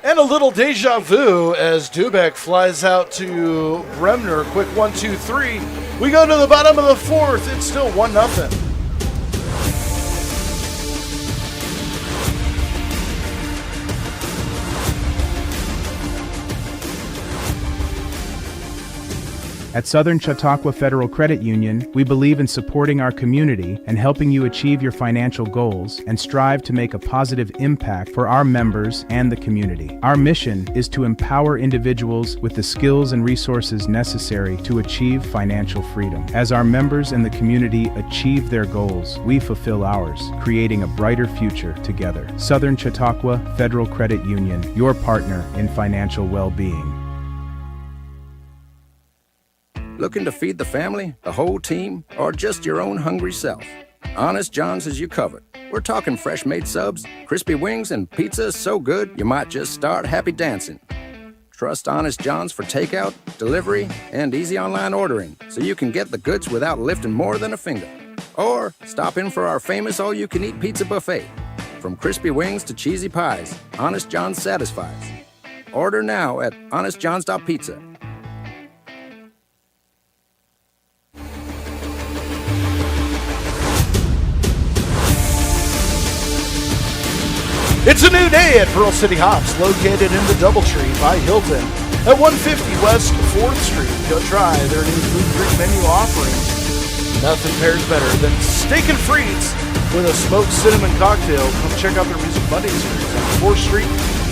And a little deja vu as Dubek flies out to Bremner. Quick 1-2-3. We go to the bottom of the fourth. It's still 1-0. At Southern Chautauqua Federal Credit Union, we believe in supporting our community and helping you achieve your financial goals and strive to make a positive impact for our members and the community. Our mission is to empower individuals with the skills and resources necessary to achieve financial freedom. As our members and the community achieve their goals, we fulfill ours, creating a brighter future together. Southern Chautauqua Federal Credit Union, your partner in financial well-being. Looking to feed the family, the whole team, or just your own hungry self? Honest John's has you covered. We're talking fresh-made subs, crispy wings, and pizza so good you might just start happy dancing. Trust Honest John's for takeout, delivery, and easy online ordering so you can get the goods without lifting more than a finger. Or stop in for our famous all-you-can-eat pizza buffet. From crispy wings to cheesy pies, Honest John's satisfies. Order now at honestjohns.pizza. It's a new day at Pearl City Hops, located in the Doubletree by Hilton at 150 West 4th Street. Go try their new food drink menu offerings. Nothing pairs better than steak and frites with a smoked cinnamon cocktail. Come check out their Music Monday series on 4th Street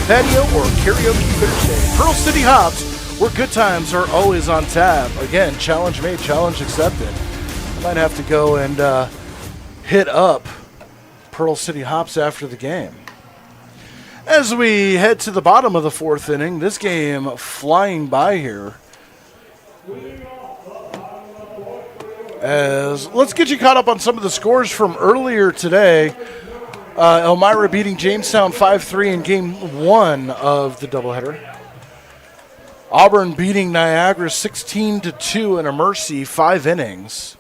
patio or karaoke Thursday. Pearl City Hops, where good times are always on tap. Again, challenge made, challenge accepted. I might have to go and hit up Pearl City Hops after the game. As we head to the bottom of the 4th inning, this game flying by here. Let's get you caught up on some of the scores from earlier today. Elmira beating Jamestown 5-3 in game 1 of the doubleheader. Auburn beating Niagara 16-2 in a mercy 5 innings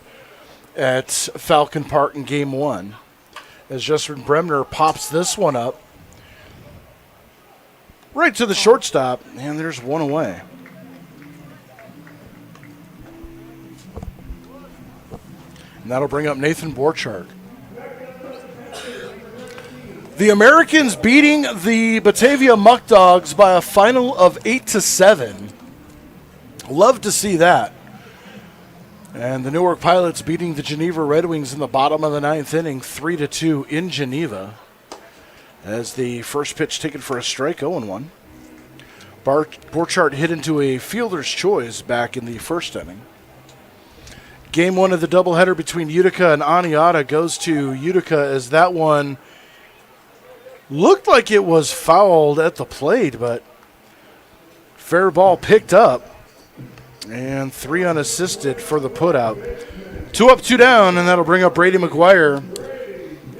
at Falcon Park in game 1. As Justin Bremner pops this one up right to the shortstop, and there's one away. And that'll bring up Nathan Borchardt. The Americans beating the Batavia Muck Dogs by a final of 8-7. Love to see that. And the Newark Pilots beating the Geneva Red Wings in the bottom of the 9th inning, 3-2 in Geneva. As the first pitch taken for a strike, 0-1. Borchardt hit into a fielder's choice back in the first inning. Game 1 of the doubleheader between Utica and Aniata goes to Utica, as that one looked like it was fouled at the plate, but fair ball picked up. And 3 unassisted for the putout. 2 up, 2 down, and that'll bring up Brady McGuire,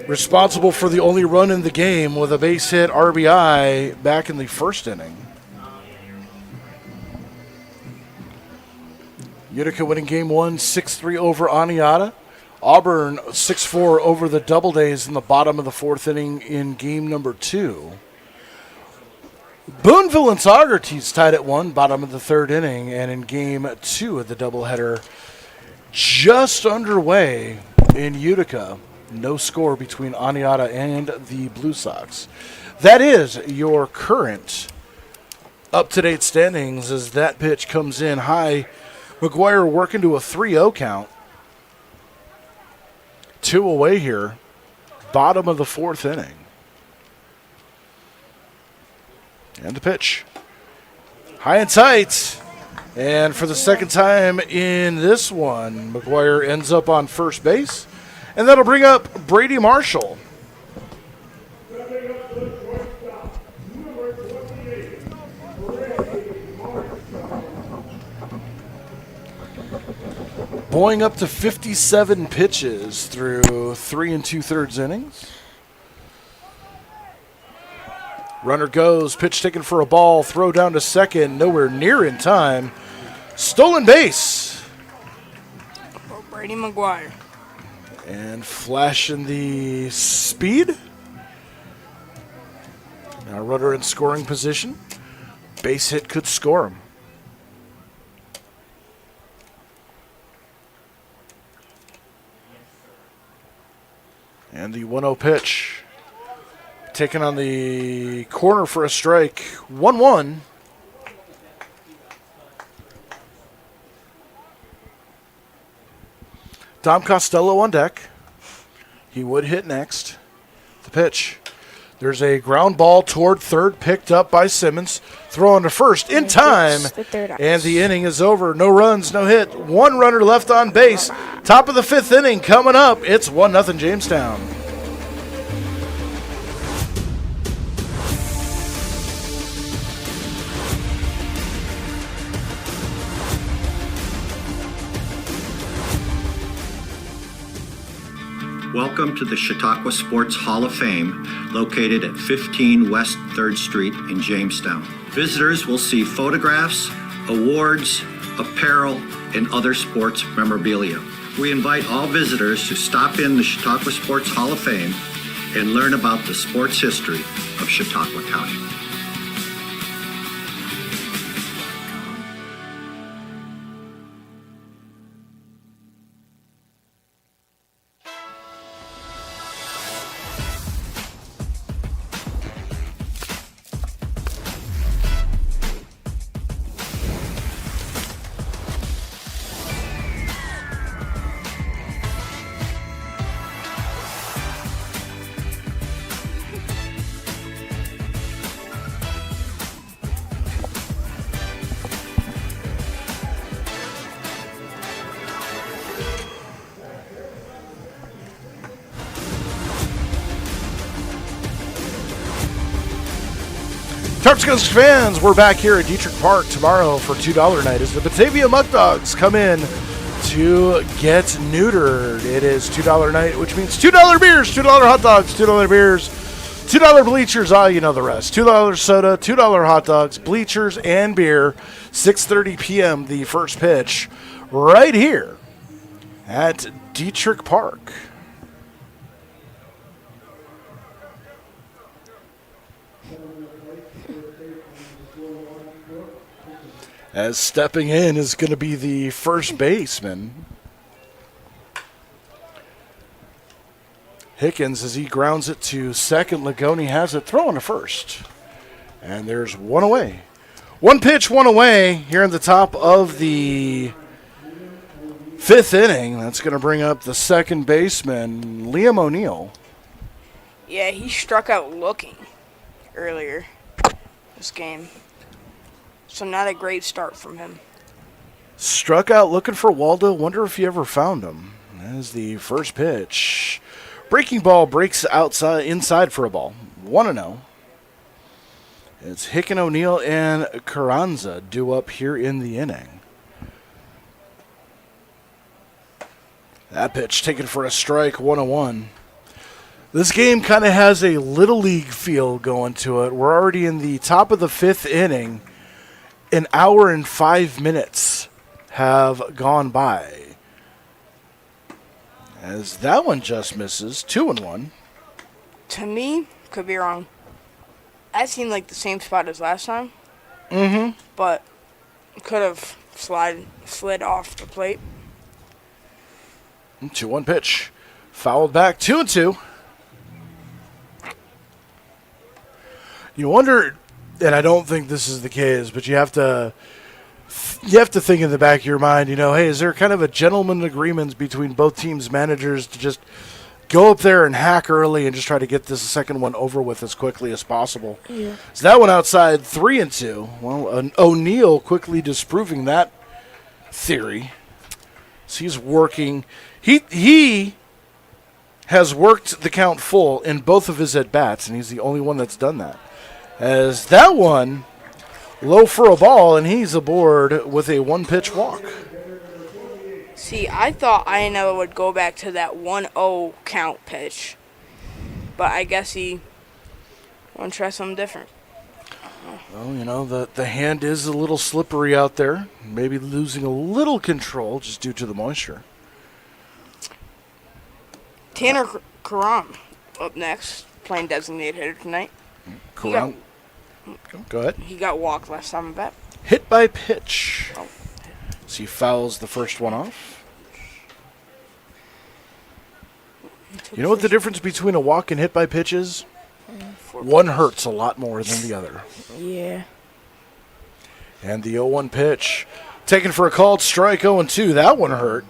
responsible for the only run in the game with a base hit RBI back in the first inning. Utica winning game 1, 6-3 over Aniata. Auburn 6-4 over the Doubledays in the bottom of the 4th inning in game number 2. Boonville and Saugerties tied at 1, bottom of the 3rd inning, and in game 2 of the doubleheader, just underway in Utica. No score between Aniata and the Blue Sox. That is your current up-to-date standings as that pitch comes in high. McGuire working to a 3-0 count. 2 away here, bottom of the 4th inning. And the pitch. High and tight. And for the second time in this one, McGuire ends up on first base. And that'll bring up Brady Marshall. Boying up to 57 pitches through 3 2/3 innings. Runner goes, pitch taken for a ball, throw down to second, nowhere near in time. Stolen base. Brady McGuire. And flashing the speed. Now runner in scoring position. Base hit could score him. And the 1-0 pitch. Taken on the corner for a strike. 1-1. Dom Costello on deck. He would hit next. The pitch. There's a ground ball toward third, picked up by Simmons. Throw on to first in time. And the inning is over. No runs, no hit. 1 runner left on base. Top of the 5th inning coming up. It's 1-0 Jamestown. Welcome to the Chautauqua Sports Hall of Fame, located at 15 West 3rd Street in Jamestown. Visitors will see photographs, awards, apparel, and other sports memorabilia. We invite all visitors to stop in the Chautauqua Sports Hall of Fame and learn about the sports history of Chautauqua County. Tarp Skunks fans, we're back here at Detrick Park tomorrow for $2 night as the Batavia Muck Dogs come in to get neutered. It is $2 night, which means $2 beers, $2 hot dogs, $2 beers, $2 bleachers, you know the rest. $2 soda, $2 hot dogs, bleachers, and beer. 6:30 p.m. the first pitch right here at Detrick Park. As stepping in is going to be the first baseman, Hickens, as he grounds it to second. Lagoni has it, throwing to first. And there's one away. One pitch, one away here in the top of the fifth inning. That's going to bring up the second baseman, Liam O'Neill. Yeah, he struck out looking earlier this game. So not a great start from him. Struck out looking for Waldo. Wonder if he ever found him. As the first pitch. Breaking ball breaks inside for a ball. 1-0. It's Hicken, O'Neill, and Carranza due up here in the inning. That pitch taken for a strike, 1-1. This game kind of has a little league feel going to it. We're already in the top of the fifth inning. An hour and 5 minutes have gone by. As that one just misses, 2-1. To me, could be wrong. That seemed like the same spot as last time. Mm-hmm. But could have slid off the plate. 2-1 pitch. Fouled back, 2-2. You wonder, and I don't think this is the case, but you have to think in the back of your mind, hey, is there kind of a gentleman agreement between both teams' managers to just go up there and hack early and just try to get this second one over with as quickly as possible? Yeah. So that one outside, 3-2. Well, O'Neill quickly disproving that theory. So he's working. He has worked the count full in both of his at-bats, and he's the only one that's done that. As that one, low for a ball, and he's aboard with a one-pitch walk. See, I thought Ionella would go back to that 1-0 count pitch. But I guess he want to try something different. Well, the hand is a little slippery out there. Maybe losing a little control just due to the moisture. Tanner Karam up next, playing designated hitter tonight. Karam. Go ahead. He got walked last time at bat. Hit by pitch. Oh. So he fouls the first one off. You know what the difference between a walk and hit by pitch is? One hurts a lot more than the other. Yeah. And the 0-1 pitch. Taken for a called strike, 0-2. That one hurt.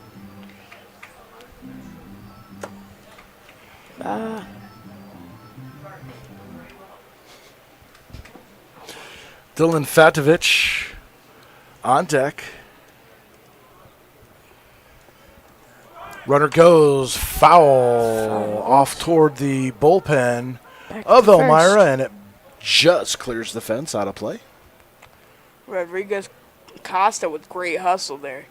Dylan Fatovich on deck. Runner goes foul off toward the bullpen of Elmira, and it just clears the fence out of play. Rodriguez Costa with great hustle there.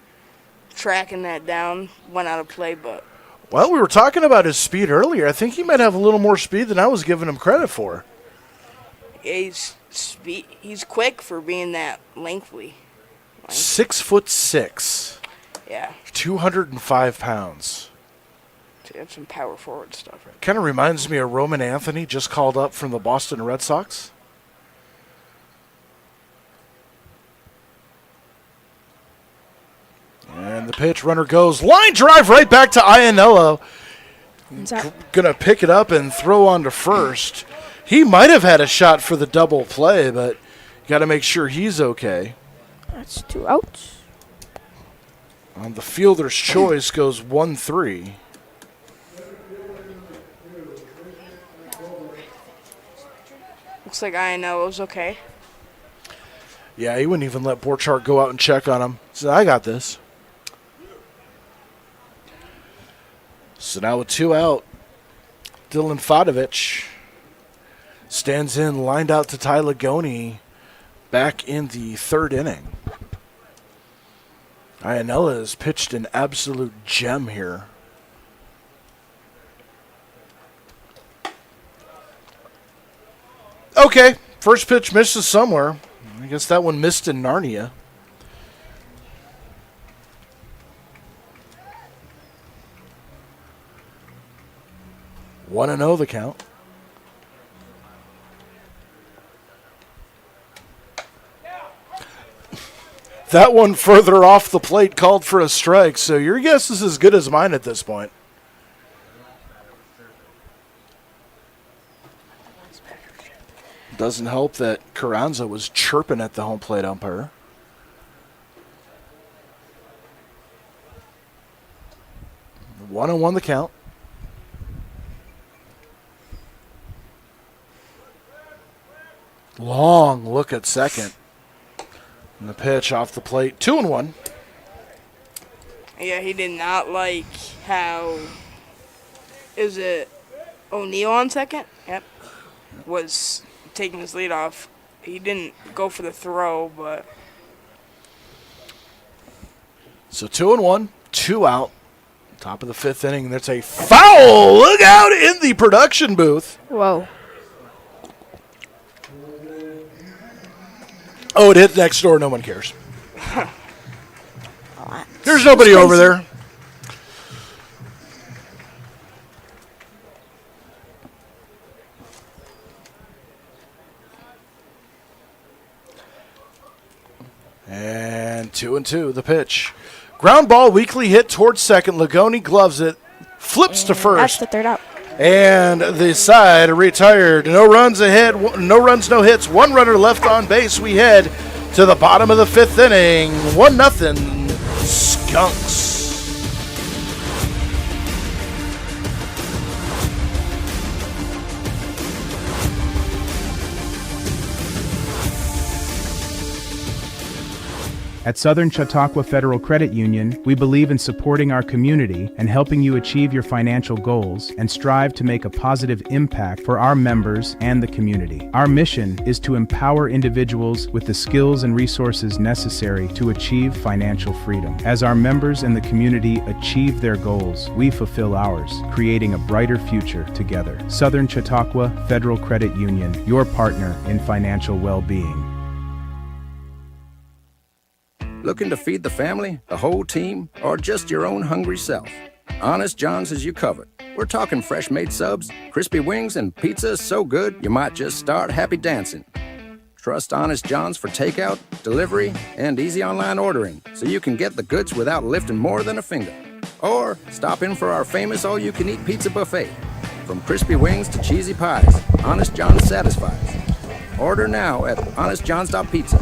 Tracking that down, went out of play, but... Well, we were talking about his speed earlier. I think he might have a little more speed than I was giving him credit for. Yeah, he's quick for being that lengthy. 6'6". Yeah. 205 pounds. So that's some power forward stuff. Right? Kind of reminds me of Roman Anthony, just called up from the Boston Red Sox. And the pitch, runner goes. Line drive right back to Ionello. Going to pick it up and throw on to first. He might have had a shot for the double play, but you got to make sure he's okay. That's 2 outs. On the fielder's choice goes 1-3. Looks like Ionello's okay. Yeah, he wouldn't even let Borchardt go out and check on him. He said, I got this. So now with 2 out, Dylan Fatovich stands in, lined out to Ty Lagoni back in the third inning. Iannella has pitched an absolute gem here. Okay, first pitch misses somewhere. I guess that one missed in Narnia. One and 0 the count. That one further off the plate called for a strike, so your guess is as good as mine at this point. Doesn't help that Carranza was chirping at the home plate umpire. One and 1 the count. Long look at second. And the pitch off the plate. 2 and 1. Yeah, he did not like how, is it O'Neal on second? Yep. Was taking his lead off. He didn't go for the throw, but. So 2 and 1, 2 out. Top of the fifth inning. That's a foul. Look out in the production booth. Whoa. Oh, it hit next door. No one cares. There's nobody over there. And 2 and 2, the pitch. Ground ball, weakly hit towards second. Lagoni gloves it, flips to first. That's the third out. And the side retired. No runs ahead, no runs, no hits. One runner left on base. We head to the bottom of the fifth inning. 1-0 Skunks. At Southern Chautauqua Federal Credit Union, we believe in supporting our community and helping you achieve your financial goals and strive to make a positive impact for our members and the community. Our mission is to empower individuals with the skills and resources necessary to achieve financial freedom. As our members and the community achieve their goals, we fulfill ours, creating a brighter future together. Southern Chautauqua Federal Credit Union, your partner in financial well-being. Looking to feed the family, the whole team, or just your own hungry self? Honest John's has you covered. We're talking fresh-made subs, crispy wings, and pizza so good you might just start happy dancing. Trust Honest John's for takeout, delivery, and easy online ordering so you can get the goods without lifting more than a finger. Or stop in for our famous all-you-can-eat pizza buffet. From crispy wings to cheesy pies, Honest John's satisfies. Order now at honestjohns.pizza.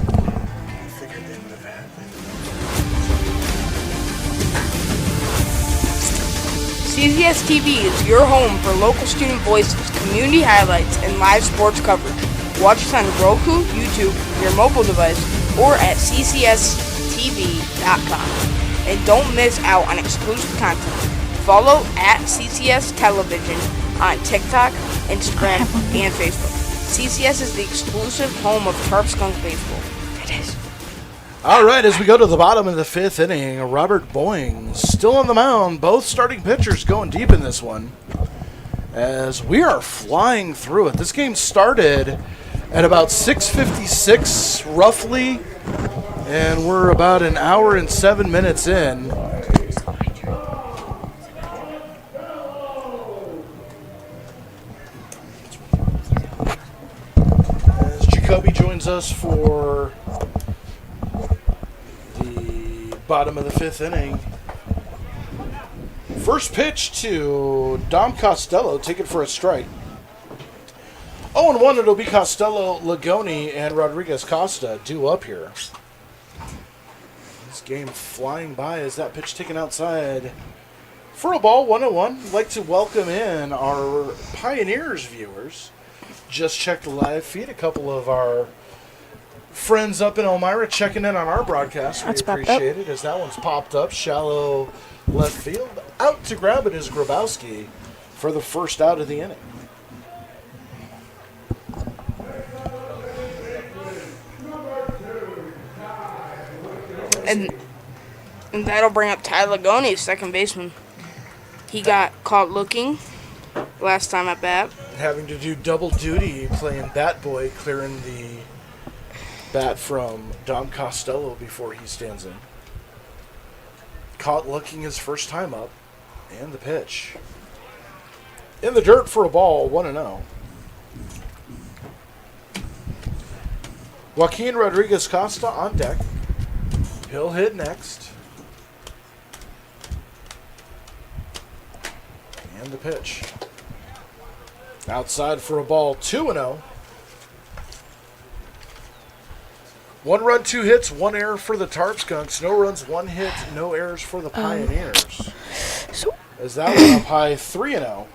CCS-TV is your home for local student voices, community highlights, and live sports coverage. Watch us on Roku, YouTube, your mobile device, or at CCS-TV.com. And don't miss out on exclusive content. Follow at CCS Television on TikTok, Instagram, and Facebook. CCS is the exclusive home of Tarp Skunk Baseball. It is. All right, as we go to the bottom of the fifth inning, Robert Boeing still on the mound. Both starting pitchers going deep in this one as we are flying through it. This game started at about 6:56 roughly, and we're about an hour and 7 minutes in. As Jacoby joins us for bottom of the fifth inning. First pitch to Dom Costello, take it for a strike. 0-1, it'll be Costello, Lagoni, and Rodriguez Costa due up here. This game flying by as that pitch taken outside for a ball, 1-1. I'd like to welcome in our Pioneers viewers. Just checked the live feed. A couple of our friends up in Elmira checking in on our broadcast. We appreciate it as that one's popped up. Shallow left field. Out to grab it is Grabowski for the first out of the inning. And that'll bring up Tyler Goni, second baseman. He got caught looking last time at bat. Having to do double duty, playing bat boy, clearing the bat from Dom Costello before he stands in. Caught looking his first time up. And the pitch. In the dirt for a ball, 1-0. Joaquin Rodriguez Costa on deck. He'll hit next. And the pitch. Outside for a ball, 2-0. 1 run, 2 hits, 1 error for the Tarp Skunks. No runs, 1 hit, no errors for the Pioneers. As that one up high, 3-0.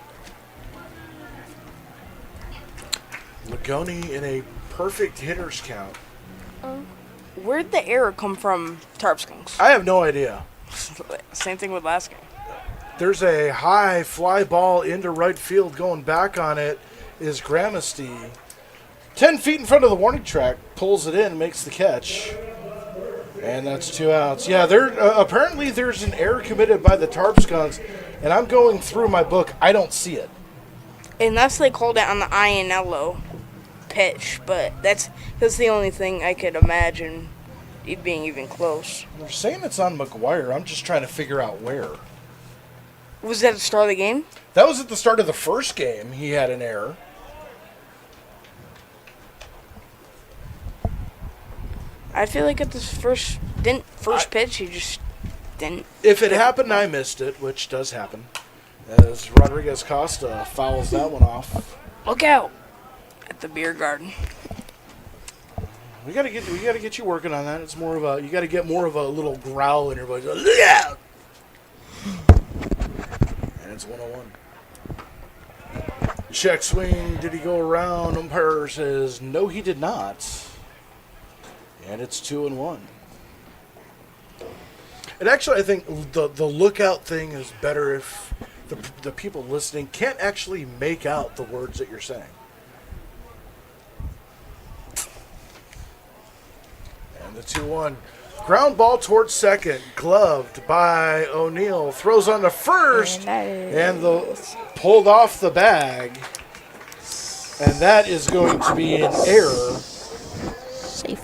Lagoni in a perfect hitter's count. Where'd the error come from, Tarp Skunks? I have no idea. Same thing with last game. There's a high fly ball into right field. Going back on it is Gramasty. 10 feet in front of the warning track. Pulls it in, makes the catch. And that's 2 outs. Yeah, apparently there's an error committed by the Tarp Skunks, and I'm going through my book. I don't see it. Unless they called it on the Iannello pitch, but that's the only thing I could imagine it being even close. They're saying it's on McGuire. I'm just trying to figure out where. Was that at the start of the game? That was at the start of the first game. He had an error. I feel like at this first pitch, he just didn't. If it happened, I missed it, which does happen. As Rodriguez Costa fouls that one off. Look out at the beer garden. We gotta get you working on that. It's more of a you gotta get more of a little growl in your voice. Look out! And it's 1-1. Check swing. Did he go around? Umpire says no, he did not. And it's 2-1. And actually, I think the lookout thing is better if the people listening can't actually make out the words that you're saying. And the 2-1. Ground ball towards second. Gloved by O'Neill. Throws on to first. And pulled off the bag. And that is going to be an error. Safe.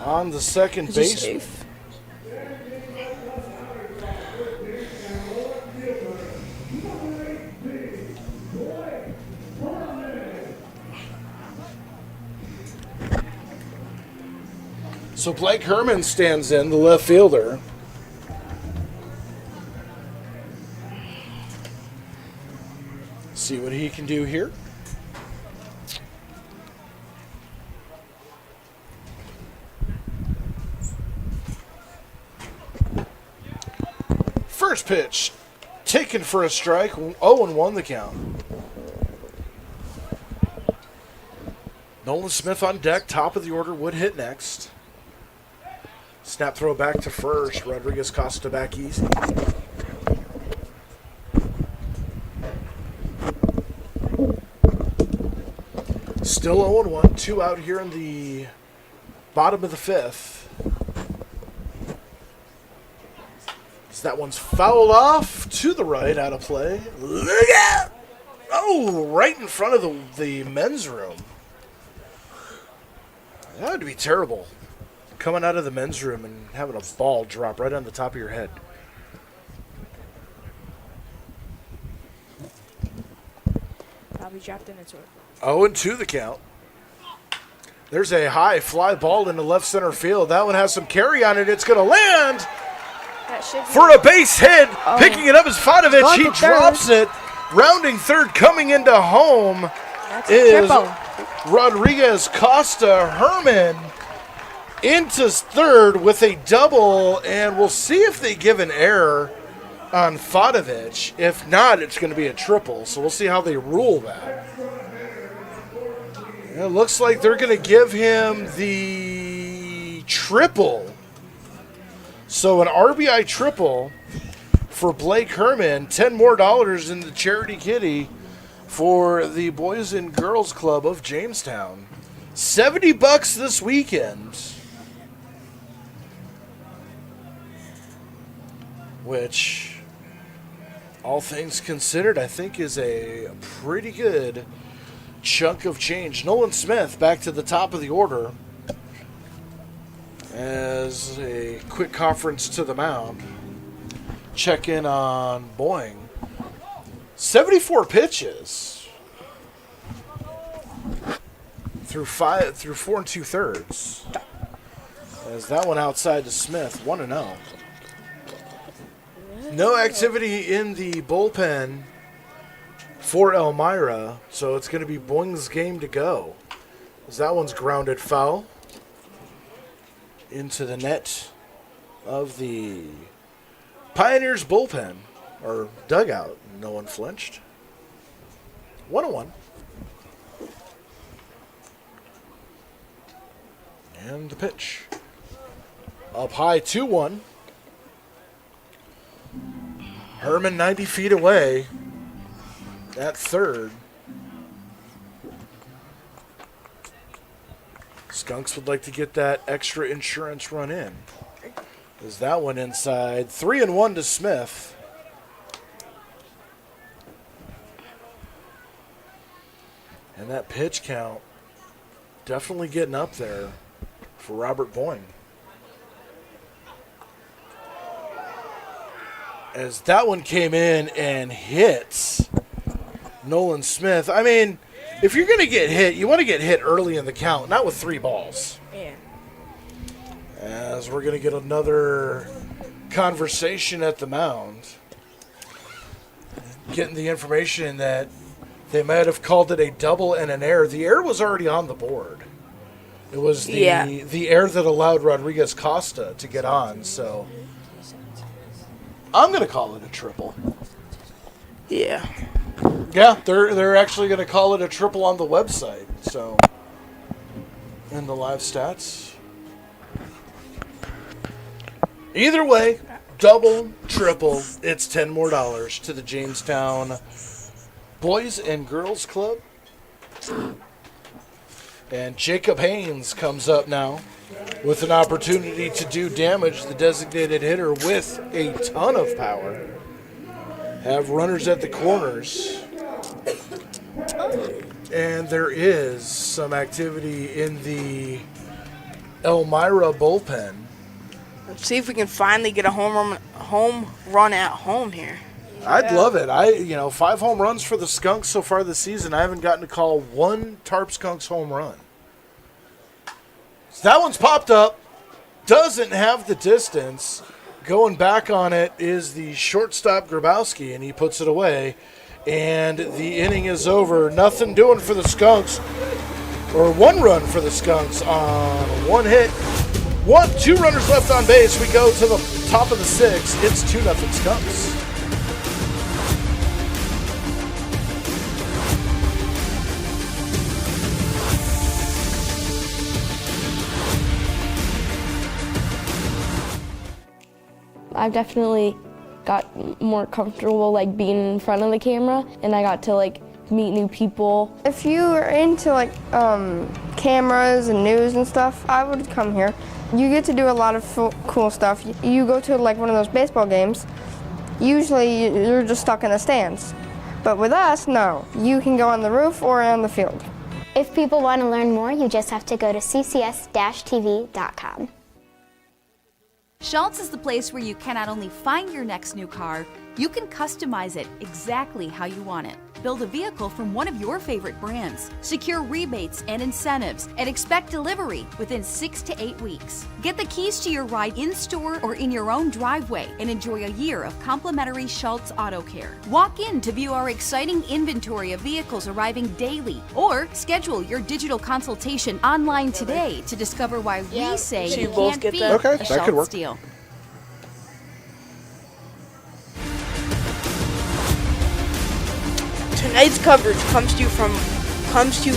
On the second base. So Blake Herman stands in, the left fielder. See what he can do here. First pitch, taken for a strike, 0-1 the count. Nolan Smith on deck, top of the order, would hit next. Snap throw back to first, Rodriguez Costa back easy. Still 0-1, 2 out here in the bottom of the fifth. That one's fouled off to the right, out of play. Look out! Oh, right in front of the men's room. That would be terrible. Coming out of the men's room and having a ball drop right on the top of your head. Probably dropped in its order. 0-2 the count. There's a high fly ball into left center field. That one has some carry on it. It's going to land. For a base hit, picking it up is Fadovich. He drops it. Rounding third, coming into home is Rodriguez Costa. Herman into third with a double, and we'll see if they give an error on Fadovich. If not, it's going to be a triple, so we'll see how they rule that. It looks like they're going to give him the triple. So an RBI triple for Blake Herman, $10 more in the charity kitty for the Boys and Girls Club of Jamestown. $70 this weekend. which, all things considered, I think is a pretty good chunk of change. Nolan Smith back to the top of the order as a quick conference to the mound. Check in on Boeing. 74 pitches through 4 2/3. As that one outside to Smith, 1-0. No activity in the bullpen for Elmira, so it's going to be Boing's game to go. As that one's grounded foul into the net of the Pioneers bullpen, or dugout. No one flinched. 1-1. And the pitch. Up high, 2-1. Herman 90 feet away at third. Skunks would like to get that extra insurance run in. Is that one inside? 3-1 to Smith. And that pitch count definitely getting up there for Robert Boing. As that one came in and hits Nolan Smith. I mean, if you're going to get hit, you want to get hit early in the count, not with 3 balls. Yeah. As we're going to get another conversation at the mound. Getting the information that they might have called it a double and an error. The error was already on the board. It was the error that allowed Rodriguez Costa to get on, so I'm going to call it a triple. Yeah. Yeah, they're actually going to call it a triple on the website. So, in the live stats. Either way, double, triple, it's $10 more to the Jamestown Boys and Girls Club. And Jacob Haynes comes up now with an opportunity to do damage. The designated hitter with a ton of power. Have runners at the corners. And there is some activity in the Elmira bullpen. Let's see if we can finally get a home run at home here. I'd love it. 5 home runs for the Skunks so far this season. I haven't gotten to call one Tarp Skunks home run. So that one's popped up. Doesn't have the distance. Going back on it is the shortstop Grabowski, and he puts it away. And the inning is over. Nothing doing for the Skunks. Or 1 run for the Skunks on 1 hit. 2 runners left on base. We go to the top of the 6th. It's 2-0 Skunks. I've definitely got more comfortable being in front of the camera, and I got to meet new people. If you are into cameras and news and stuff, I would come here. You get to do a lot of cool stuff. You go to one of those baseball games, usually you're just stuck in the stands. But with us, no. You can go on the roof or on the field. If people want to learn more, you just have to go to CCS-TV.com. Schultz is the place where you can not only find your next new car, you can customize it exactly how you want it. Build a vehicle from one of your favorite brands. Secure rebates and incentives and expect delivery within 6 to 8 weeks. Get the keys to your ride in-store or in your own driveway and enjoy a year of complimentary Schultz Auto Care. Walk in to view our exciting inventory of vehicles arriving daily, or schedule your digital consultation online today to discover why we say you can't beat a Schultz deal. Tonight's coverage comes to you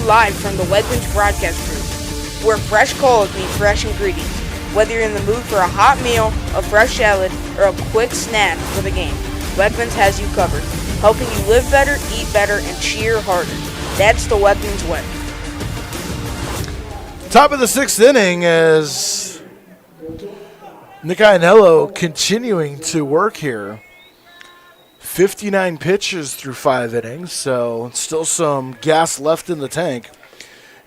live from the Wegmans broadcast booth, where fresh calls mean fresh ingredients. Whether you're in the mood for a hot meal, a fresh salad, or a quick snack for the game, Wegmans has you covered, helping you live better, eat better, and cheer harder. That's the Wegmans way. Top of the 6th inning as Nick Iannello continuing to work here. 59 pitches through 5 innings, so still some gas left in the tank.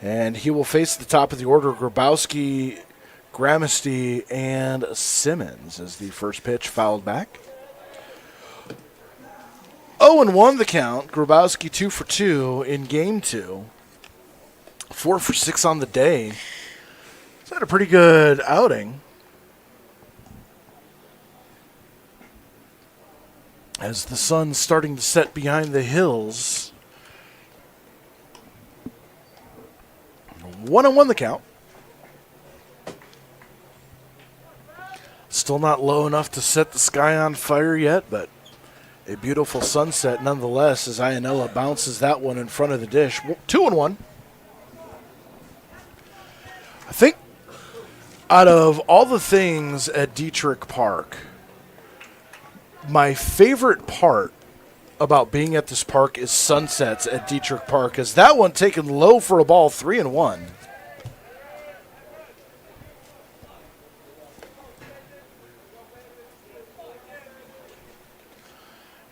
And he will face the top of the order, Grabowski, Gramesty, and Simmons as the first pitch fouled back. 0-1 the count. Grabowski 2 for 2 in game 2. 4 for 6 on the day. He's had a pretty good outing. As the sun's starting to set behind the hills. 1-1 the count. Still not low enough to set the sky on fire yet, but a beautiful sunset nonetheless as Iannello bounces that one in front of the dish. 2-1. I think out of all the things at Detrick Park, my favorite part about being at this park is sunsets at Detrick Park, as that one taken low for a ball, 3-1.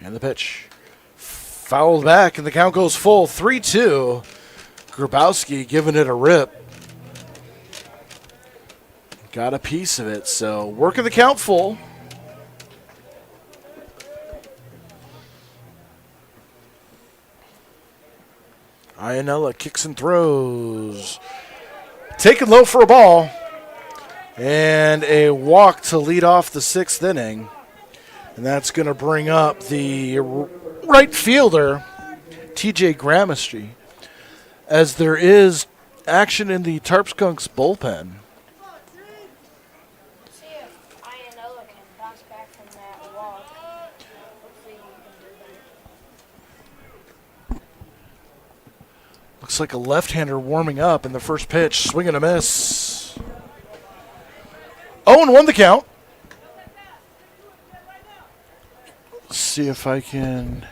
And the pitch fouled back, and the count goes full, 3-2. Grabowski giving it a rip. Got a piece of it, so working the count full. Iannello kicks and throws. Taken low for a ball. And a walk to lead off the 6th inning. And that's going to bring up the right fielder, TJ Gramesty, as there is action in the Tarp Skunks bullpen. See if Iannello can bounce back from that walk. Hopefully he can do that. Looks like a left-hander warming up in the first pitch. Swing and a miss. 0-1 the count. Let's see if I can.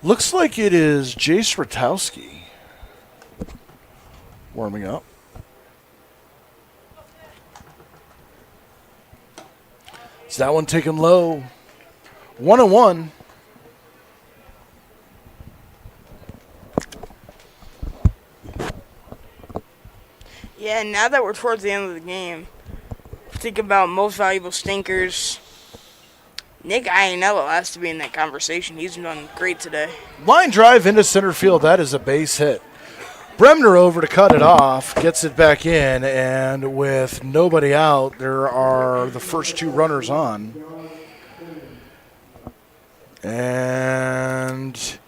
Looks like it is Jace Ratowski warming up. Is that one taken low? 1-1. Yeah, now that we're towards the end of the game, think about most valuable stinkers. Nick Iannello has to be in that conversation. He's done great today. Line drive into center field. That is a base hit. Bremner over to cut it off, gets it back in, and with nobody out, there are the first 2 runners on. And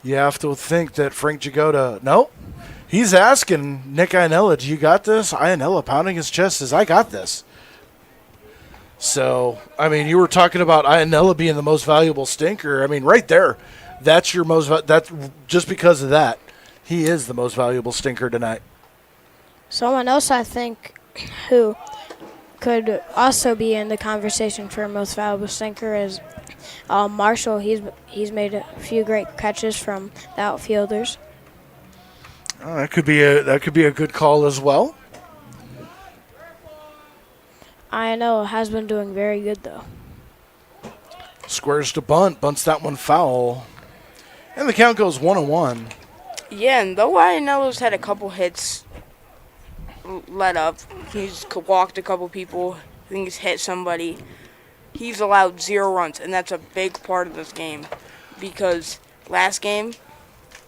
you have to think that Frank Jagoda, no, he's asking Nick Iannello, do you got this? Iannello pounding his chest says, I got this. So, I mean, you were talking about Iannello being the most valuable stinker. I mean, right there, that's your most, that's just because of that. He is the most valuable stinker tonight. Someone else I think who could also be in the conversation for most valuable stinker is Marshall. He's made a few great catches from the outfielders. That could be a good call as well. Iannello has been doing very good though. Squares to bunt, bunts that one foul, and the count goes 1-1. Yeah, and though Iannello's had a couple hits let up, he's walked a couple people, I think he's hit somebody, he's allowed 0 runs, and that's a big part of this game because last game,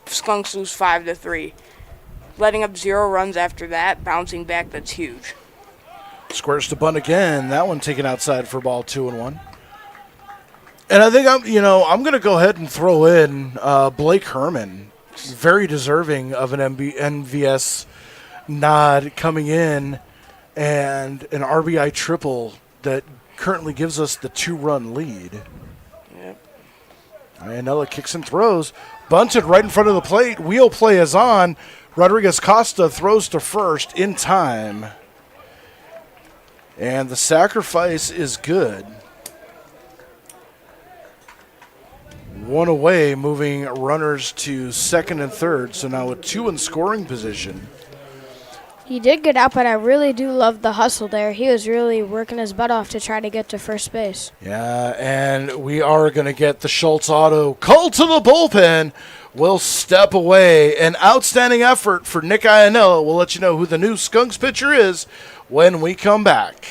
Skunks lose 5-3. Letting up 0 runs after that, bouncing back, that's huge. Squares to bunt again. That one taken outside for ball, 2-1. And I think I'm going to go ahead and throw in Blake Herman, very deserving of an NVS nod coming in, and an RBI triple that currently gives us the 2-run lead. Yep. Iannello kicks and throws, bunted right in front of the plate. Wheel play is on. Rodriguez Costa throws to first in time. And the sacrifice is good. 1 away, moving runners to second and third. So now with 2 in scoring position. He did get out, but I really do love the hustle there. He was really working his butt off to try to get to first base. Yeah, and we are going to get the Schultz Auto call to the bullpen. We'll step away. An outstanding effort for Nick Iannella. We'll let you know who the new Skunks pitcher is when we come back.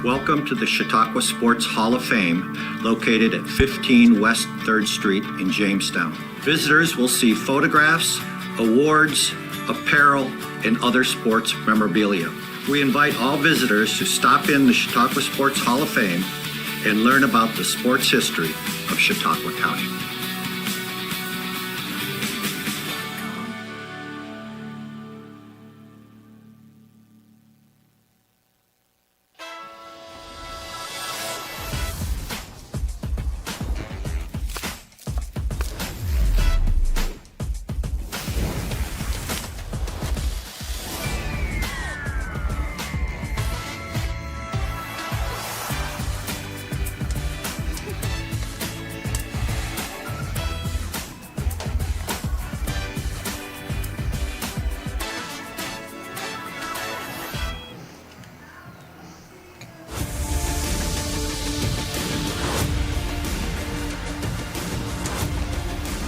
Welcome to the Chautauqua Sports Hall of Fame, located at 15 West 3rd Street in Jamestown. Visitors will see photographs, awards, apparel, and other sports memorabilia. We invite all visitors to stop in the Chautauqua Sports Hall of Fame and learn about the sports history of Chautauqua County.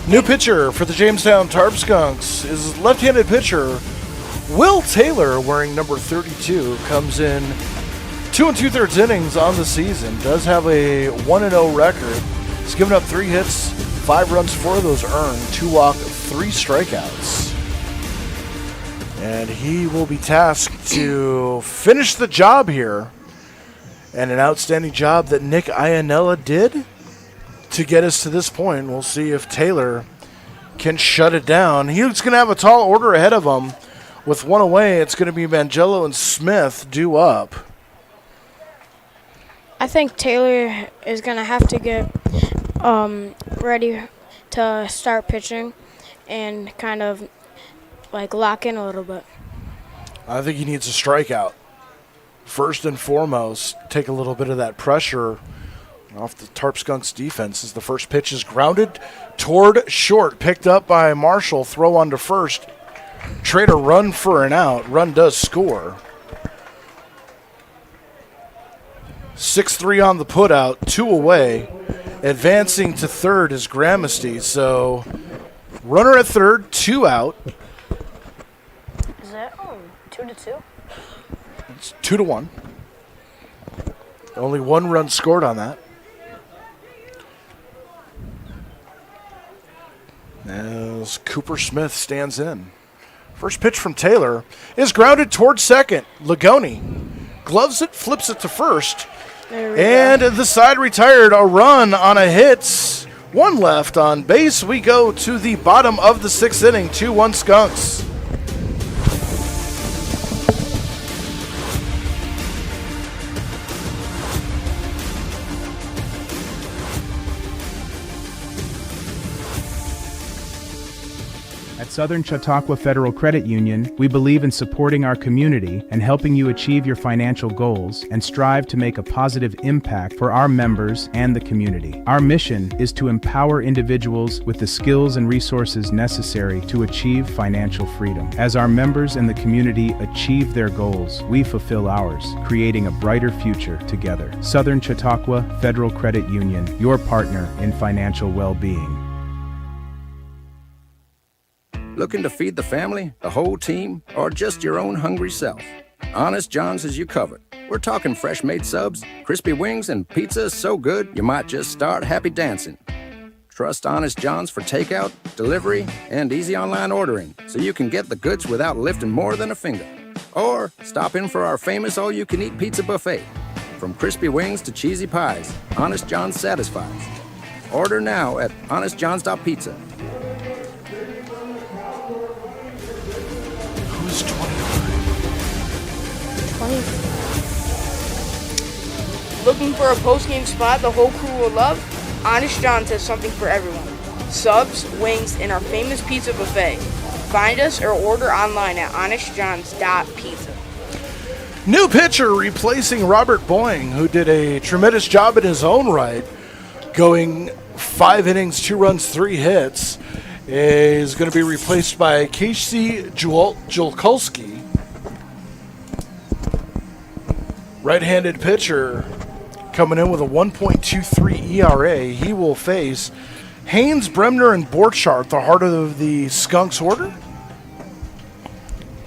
New pitcher for the Jamestown Tarp Skunks is left-handed pitcher Will Taylor, wearing number 32, comes in 2 2/3 innings on the season. Does have a 1-0 record. He's given up 3 hits, 5 runs, 4 of those earned, 2 walk, 3 strikeouts. And he will be tasked to finish the job here. And an outstanding job that Nick Iannella did to get us to this point. We'll see if Taylor can shut it down. He's going to have a tall order ahead of him. With 1 away, it's going to be Mangello and Smith due up. I think Taylor is going to have to get ready to start pitching and kind of like lock in a little bit. I think he needs a strikeout. First and foremost, take a little bit of that pressure off the Tarp Skunks defense as the first pitch is grounded toward short. Picked up by Marshall. Throw on to first. Trade a run for an out. Run does score. 6-3 on the putout. 2 away. Advancing to third is Gramasty. So runner at third. 2 out. Is that 2-2? It's 2-1. Only 1 run scored on that. As Cooper Smith stands in. First pitch from Taylor is grounded towards second. Lagoni gloves it, flips it to first. And the side retired. A run on a hit. 1 left on base. We go to the bottom of the 6th inning. 2-1 Skunks. At Southern Chautauqua Federal Credit Union, we believe in supporting our community and helping you achieve your financial goals and strive to make a positive impact for our members and the community. Our mission is to empower individuals with the skills and resources necessary to achieve financial freedom. As our members and the community achieve their goals, we fulfill ours, creating a brighter future together. Southern Chautauqua Federal Credit Union, your partner in financial well-being. Looking to feed the family, the whole team, or just your own hungry self? Honest John's has you covered. We're talking fresh-made subs, crispy wings, and pizza so good you might just start happy dancing. Trust Honest John's for takeout, delivery, and easy online ordering so you can get the goods without lifting more than a finger. Or stop in for our famous all-you-can-eat pizza buffet. From crispy wings to cheesy pies, Honest John's satisfies. Order now at honestjohns.pizza. Who's 20? Looking for a post-game spot the whole crew will love? Honest John's has something for everyone. Subs, wings, and our famous pizza buffet. Find us or order online at honestjohns.pizza. New pitcher replacing Robert Boying, who did a tremendous job in his own right, going 5 innings, 2 runs, 3 hits, is going to be replaced by Casey Julkulski. Right-handed pitcher coming in with a 1.23 ERA. He will face Haynes, Bremner, and Borchardt, the heart of the Skunks order.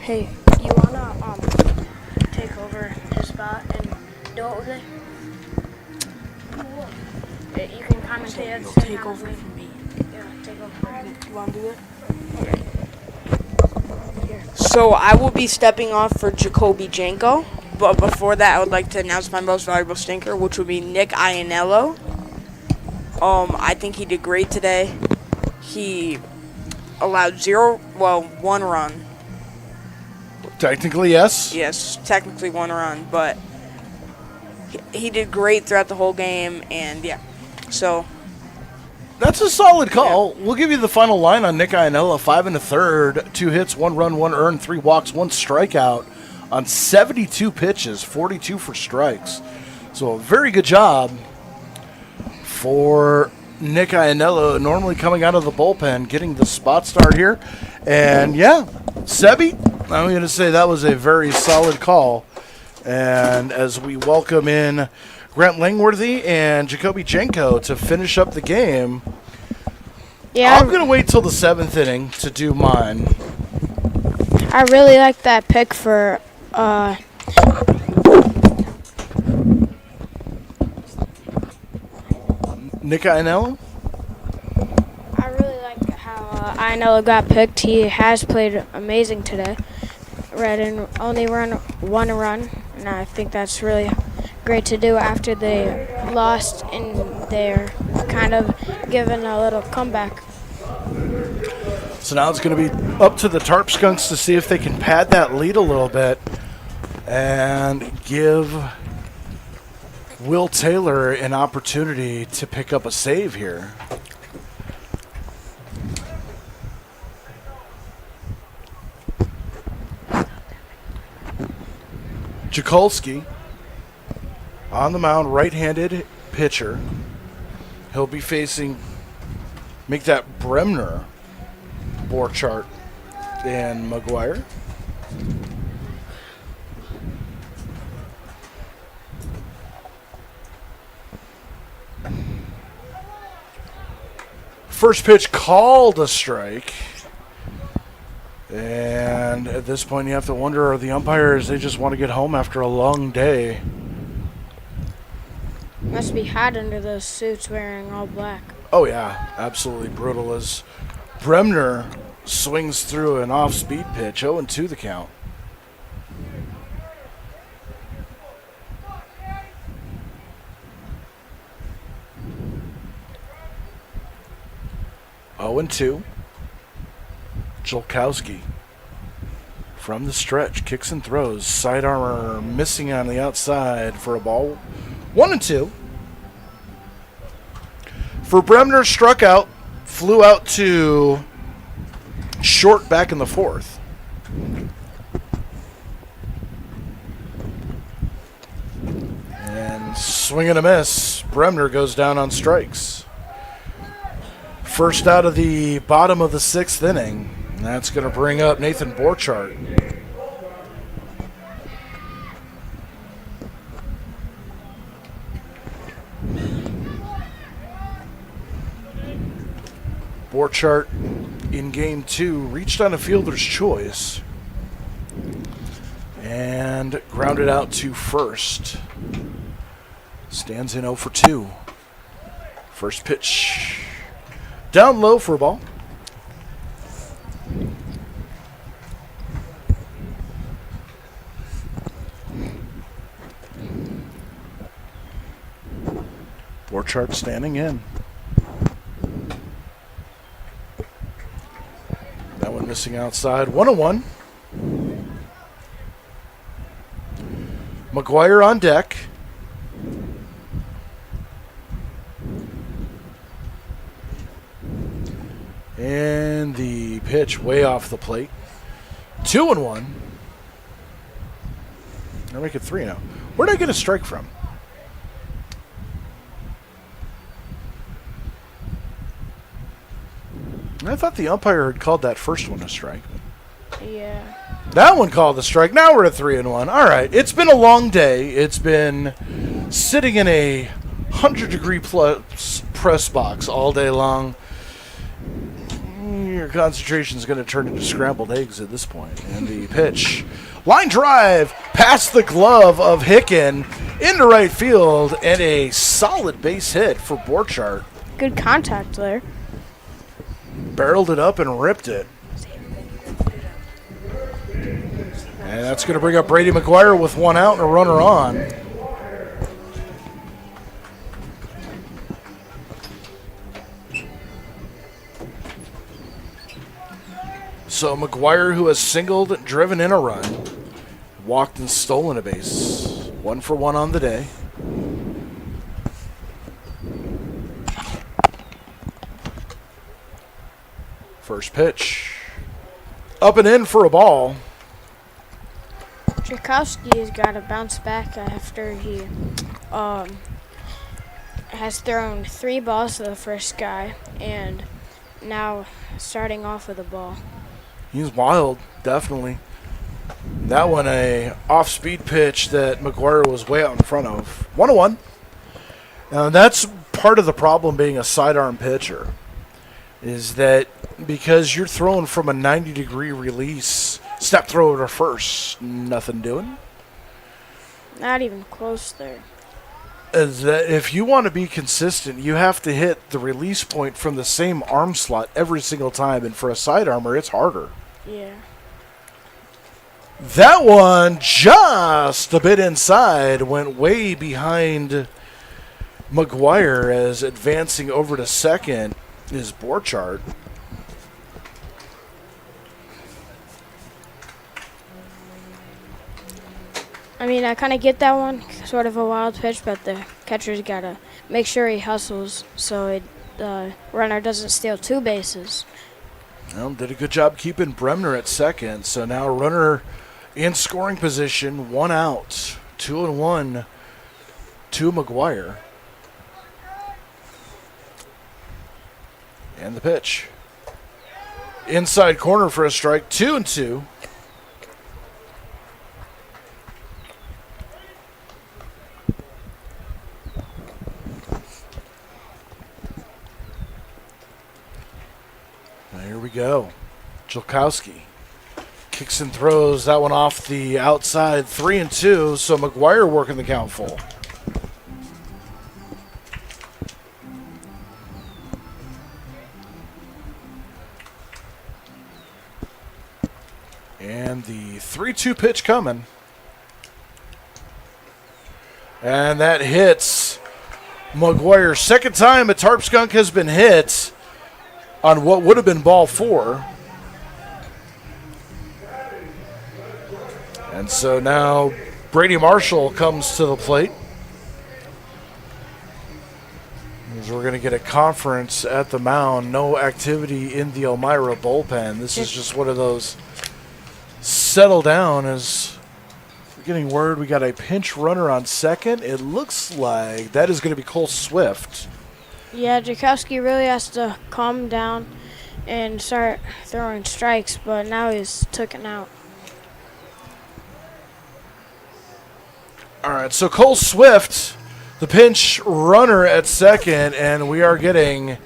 Hey, you wanna take over his spot and do it with it? You can commentate at the same Take time over as from me. Yeah, take over. You want to do it? Okay. So I will be stepping off for Jacoby Janko. But before that, I would like to announce my most valuable stinker, which would be Nick Iannello. I think he did great today. He allowed 1 run. Technically, yes. Yes, technically 1 run, but he did great throughout the whole game, and yeah, so. That's a solid call. Yeah. We'll give you the final line on Nick Iannello. 5 1/3, 2 hits, 1 run, 1 earned, 3 walks, 1 strikeout on 72 pitches, 42 for strikes. So a very good job for Nick Iannello, normally coming out of the bullpen, getting the spot start here. And yeah, Sebi, I'm going to say that was a very solid call. And as we welcome in Grant Langworthy and Jacoby Janko to finish up the game, yeah, I'm going to wait till the 7th inning to do mine. I really like that pick for Nick Iannello? I really like how Iannello got picked. He has played amazing today. Only run 1 run, and I think that's really great to do after they lost and they're kind of giving a little comeback. So now it's going to be up to the Tarp Skunks to see if they can pad that lead a little bit and give Will Taylor an opportunity to pick up a save here. Jakulski on the mound, right-handed pitcher. He'll be facing, make that Bremner, Borchardt, and McGuire. First pitch called a strike. And at this point you have to wonder, are the umpires, they just want to get home after a long day. Must be hot under those suits wearing all black. Oh yeah, absolutely brutal as Bremner swings through an off-speed pitch. 0-2 the count. And 2. Julkulski from the stretch, kicks and throws. Side armor missing on the outside for a ball. 1-2. For Bremner, struck out, flew out to short back in the 4th. And swing and a miss. Bremner goes down on strikes. First out of the bottom of the 6th inning. And that's going to bring up Nathan Borchardt. Borchardt in game 2 reached on a fielder's choice and grounded out to first. Stands in 0-2. First pitch down low for a ball. Borchardt standing in. That one missing outside. 1-1. McGuire on deck. And the pitch way off the plate. 2-1. I'll make it 3 now. Where did I get a strike from? I thought the umpire had called that first one a strike. Yeah. That one called a strike. Now we're at 3-1. All right. It's been a long day. It's been sitting in a 100-degree plus press box all day long. Your concentration is going to turn into scrambled eggs at this point. And the pitch. Line drive past the glove of Hicken into right field, and a solid base hit for Borchardt. Good contact there. Barreled it up and ripped it. And that's going to bring up Brady McGuire with 1 out and a runner on. So McGuire, who has singled and driven in a run, walked and stolen a base. 1 for 1 on the day. First pitch. Up and in for a ball. Tchaikovsky has got to bounce back after he has thrown 3 balls to the first guy and now starting off with a ball. He's wild, definitely. That one, a off-speed pitch that McGuire was way out in front of. 1-1. That's part of the problem being a sidearm pitcher, is that because you're throwing from a 90-degree release, step throw to first, nothing doing. Not even close there. Is that if you want to be consistent, you have to hit the release point from the same arm slot every single time, and for a sidearmer, it's harder. Yeah. That one, just a bit inside, went way behind McGuire as advancing over to second is Borchardt. I mean, I kind of get that one, sort of a wild pitch, but the catcher's got to make sure he hustles so the runner doesn't steal 2 bases. Well, did a good job keeping Bremner at second, so now runner in scoring position, 1 out, 2-1 to McGuire. And the pitch. Inside corner for a strike, 2-2. Here we go. Tchaikovsky kicks and throws that one off the outside, 3-2. So McGuire working the count full. And the 3-2 pitch coming. And that hits McGuire. Second time a Tarp Skunk has been hit on what would have been ball 4. And so now Brady Marshall comes to the plate. As we're going to get a conference at the mound. No activity in the Elmira bullpen. This is just one of those settle down. As we're getting word we got a pinch runner on second. It looks like that is going to be Cole Swift. Yeah, Tchaikovsky really has to calm down and start throwing strikes, but now he's taken out. All right, so Cole Swift, the pinch runner at second, and we are getting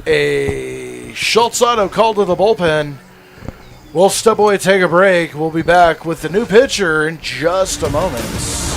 a Schultz auto called to the bullpen. We'll step away, take a break. We'll be back with the new pitcher in just a moment.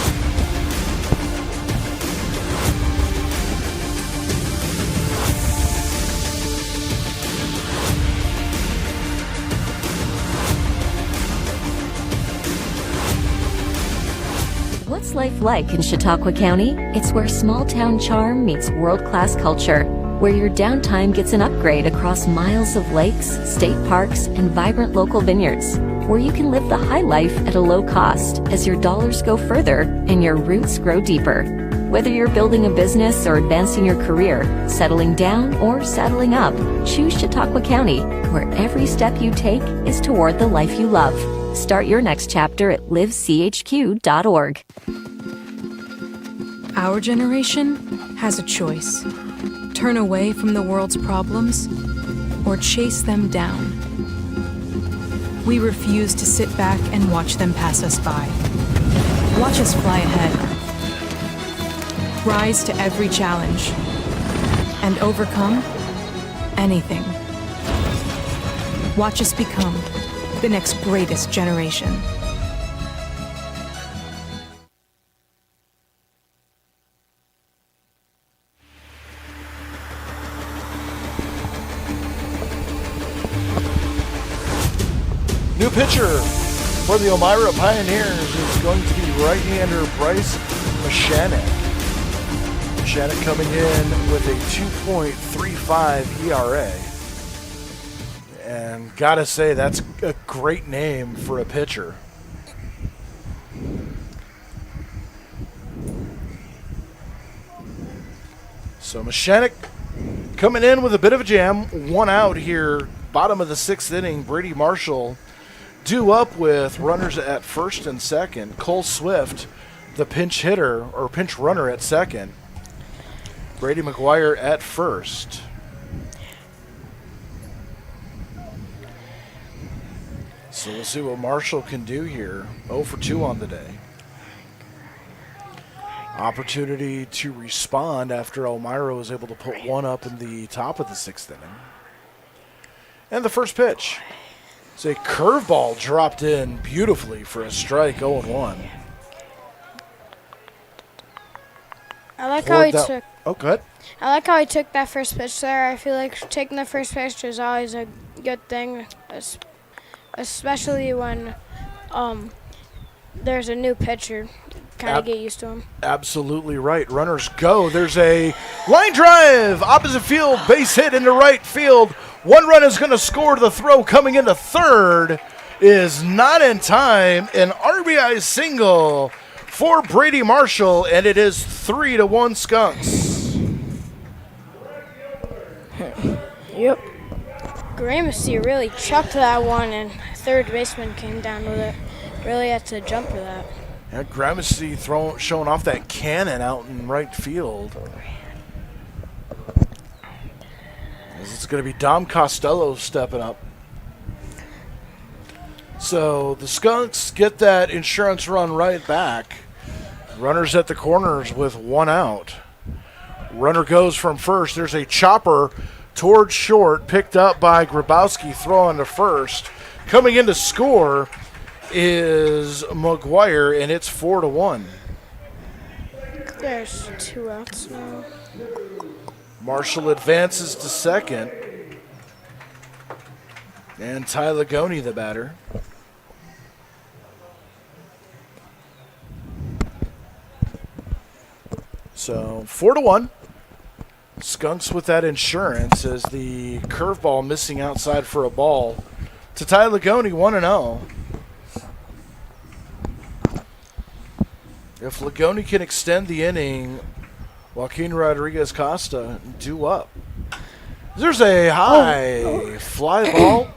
What's life like in Chautauqua County? It's where small-town charm meets world-class culture, where your downtime gets an upgrade across miles of lakes, state parks, and vibrant local vineyards, where you can live the high life at a low cost as your dollars go further and your roots grow deeper. Whether you're building a business or advancing your career, settling down or settling up, choose Chautauqua County, where every step you take is toward the life you love. Start your next chapter at livechq.org. Our generation has a choice. Turn away from the world's problems or chase them down. We refuse to sit back and watch them pass us by. Watch us fly ahead. Rise to every challenge and overcome anything. Watch us become the next greatest generation. New pitcher for the Elmira Pioneers is going to be right-hander Bryce Mashanek. Mashanek coming in with a 2.35 ERA. And gotta say, that's a great name for a pitcher. So Mashanek coming in with a bit of a jam. One out here, bottom of the sixth inning. Brady Marshall due up with runners at first and second. Cole Swift, the pinch hitter or pinch runner at second. Brady McGuire at first. So we'll see what Marshall can do here. 0 for 2 on the day. Opportunity to respond after Elmira was able to put one up in the top of the sixth inning. And the first pitch. It's a curveball dropped in beautifully for a strike, 0-1. I like how he took. Oh, go ahead. I like how he took that first pitch there. I feel like taking the first pitch is always a good thing, especially when there's a new pitcher. Kind of get used to him. Absolutely right. Runners go. There's a line drive, opposite field, base hit into right field. One run is going to score. The throw coming into third is not in time. An RBI single for Brady Marshall, and it is 3-1 Skunks. Yep. Gramercy really chucked that one, and third baseman came down with it. Really had to jump for that. Yeah, Gramercy showing off that cannon out in right field. It's going to be Dom Costello stepping up. So the Skunks get that insurance run right back. Runners at the corners with one out. Runner goes from first. There's a chopper towards short, picked up by Grabowski, throwing to first. Coming in to score is McGuire, and it's 4-1. There's 2 outs now. Marshall advances to second. And Ty Lagoni, the batter. So 4-1. Skunks with that insurance as the curveball missing outside for a ball. To Ty Lagoni, 1-0. If Lagoni can extend the inning, Joaquin Rodriguez-Costa due up. There's a high fly ball.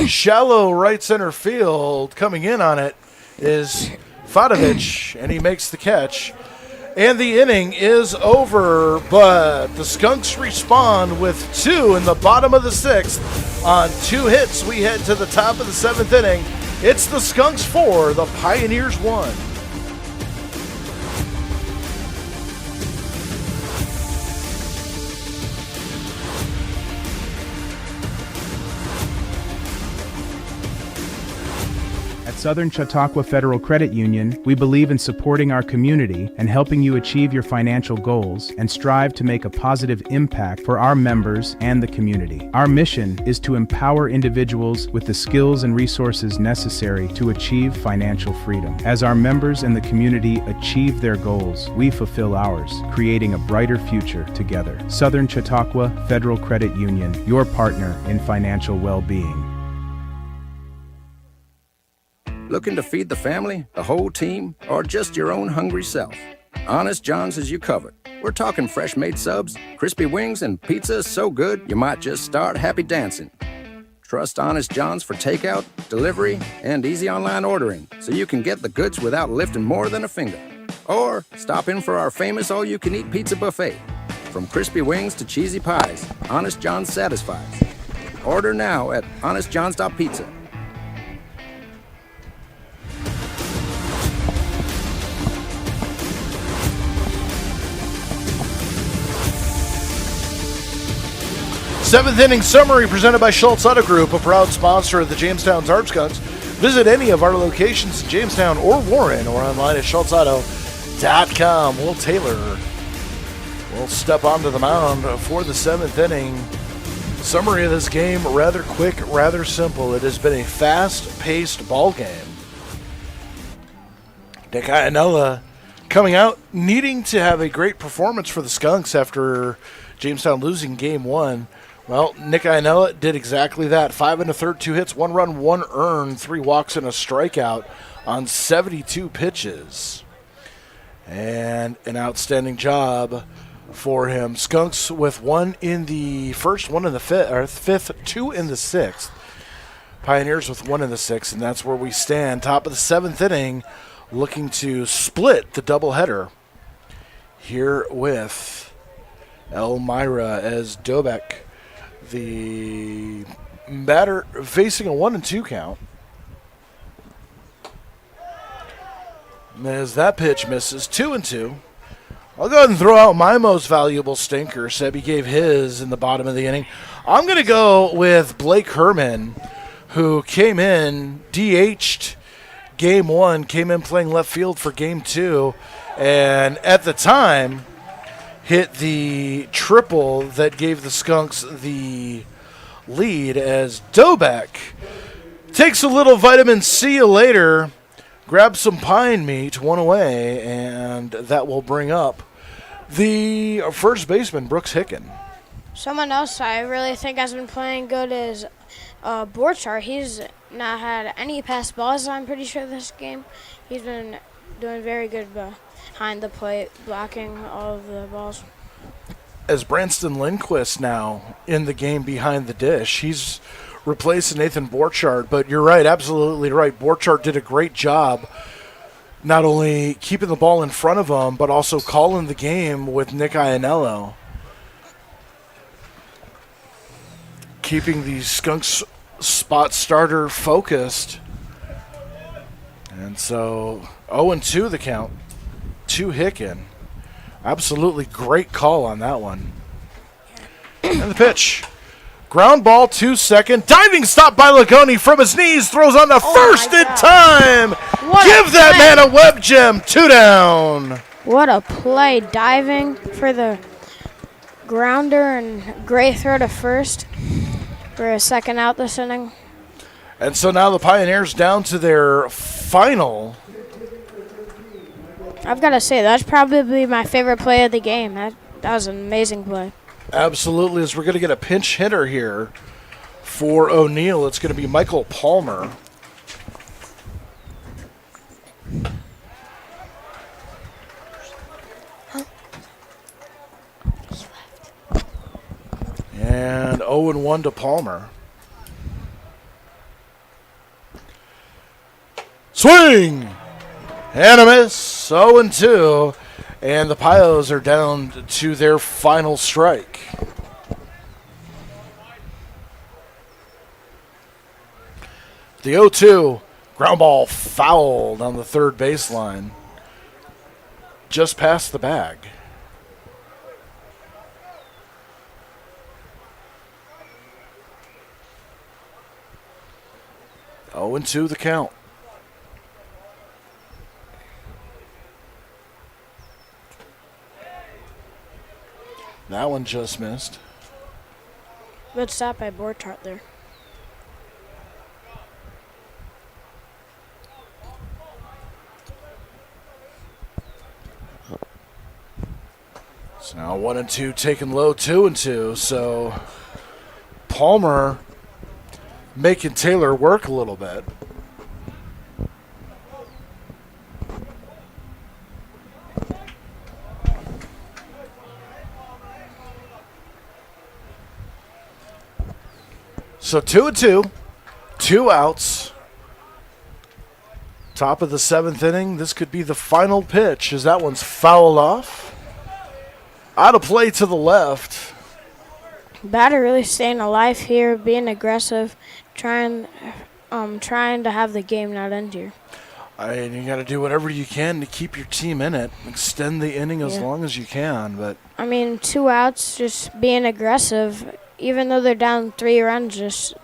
Shallow right center field. Coming in on it is Fadovich, and he makes the catch. And the inning is over, but the Skunks respond with 2 in the bottom of the 6th. On 2 hits, we head to the top of the 7th inning. It's the Skunks 4, the Pioneers 1. Southern Chautauqua Federal Credit Union, we believe in supporting our community and helping you achieve your financial goals and strive to make a positive impact for our members and the community. Our mission is to empower individuals with the skills and resources necessary to achieve financial freedom. As our members and the community achieve their goals, we fulfill ours, creating a brighter future together. Southern Chautauqua Federal Credit Union, your partner in financial well-being. Looking to feed the family, the whole team, or just your own hungry self? Honest John's has you covered. We're talking fresh-made subs, crispy wings, and pizza so good you might just start happy dancing. Trust Honest John's for takeout, delivery, and easy online ordering so you can get the goods without lifting more than a finger. Or stop in for our famous all-you-can-eat pizza buffet. From crispy wings to cheesy pies, Honest John's satisfies. Order now at honestjohns.pizza. Seventh inning summary presented by Schultz Auto Group, a proud sponsor of the Jamestown Tarp Skunks. Visit any of our locations in Jamestown or Warren or online at schultzauto.com. Will Taylor will step onto the mound for the seventh inning. Summary of this game, rather quick, rather simple. It has been a fast-paced ball game. Nick Iannella coming out needing to have a great performance for the Skunks after Jamestown losing game one. Well, Nick Iannella did exactly that. 5 1/3, 2 hits, 1 run, 1 earned, 3 walks, and a strikeout on 72 pitches. And an outstanding job for him. Skunks with 1 in the first, 1 in the fifth, 2 in the sixth. Pioneers with 1 in the sixth, and that's where we stand. Top of the seventh inning, looking to split the doubleheader here with Elmira as Dobek, the batter, facing a 1-2 count. As that pitch misses, 2-2. I'll go ahead and throw out my most valuable stinker. Sebi gave his in the bottom of the inning. I'm going to go with Blake Herman, who came in, DH'd game one, came in playing left field for game two, and at the time hit the triple that gave the Skunks the lead as Dobek takes a little vitamin C later, grabs some pine meat, 1 away, and that will bring up the first baseman, Brooks Hicken. Someone else I really think has been playing good is Borchard. He's not had any pass balls, I'm pretty sure, this game. He's been doing very good behind the plate, blocking all of the balls. As Branston Lindquist now in the game behind the dish, he's replacing Nathan Borchard, but you're right, absolutely right. Borchard did a great job not only keeping the ball in front of him, but also calling the game with Nick Iannella, keeping the Skunks spot starter focused. And so 0-2 the count to Hicken. Absolutely great call on that one. And the pitch. Ground ball to second. Diving stop by Lagoni from his knees. Throws on the first in time. Give that man a web gem. 2 down. What a play. Diving for the grounder and great throw to first for a second out this inning. And so now the Pioneers down to their final. I've got to say, that's probably my favorite play of the game. That was an amazing play. Absolutely, as we're going to get a pinch hitter here for O'Neill. It's going to be Michael Palmer. And 0-1 to Palmer. Swing! And a miss. 0-2. And the Pios are down to their final strike. The 0-2 ground ball fouled on the third baseline, just past the bag. Oh, and 2 the count. That one just missed. Good stop by Borchard there. So now 1-2 taken low, 2-2. So Palmer making Taylor work a little bit. So 2-2, 2 outs. Top of the 7th inning. This could be the final pitch as that one's fouled off. Out of play to the left. Batter really staying alive here, being aggressive, trying to have the game not end here. You got to do whatever you can to keep your team in it. Extend the inning as long as you can. But I mean, 2 outs, just being aggressive, even though they're down 3 runs, just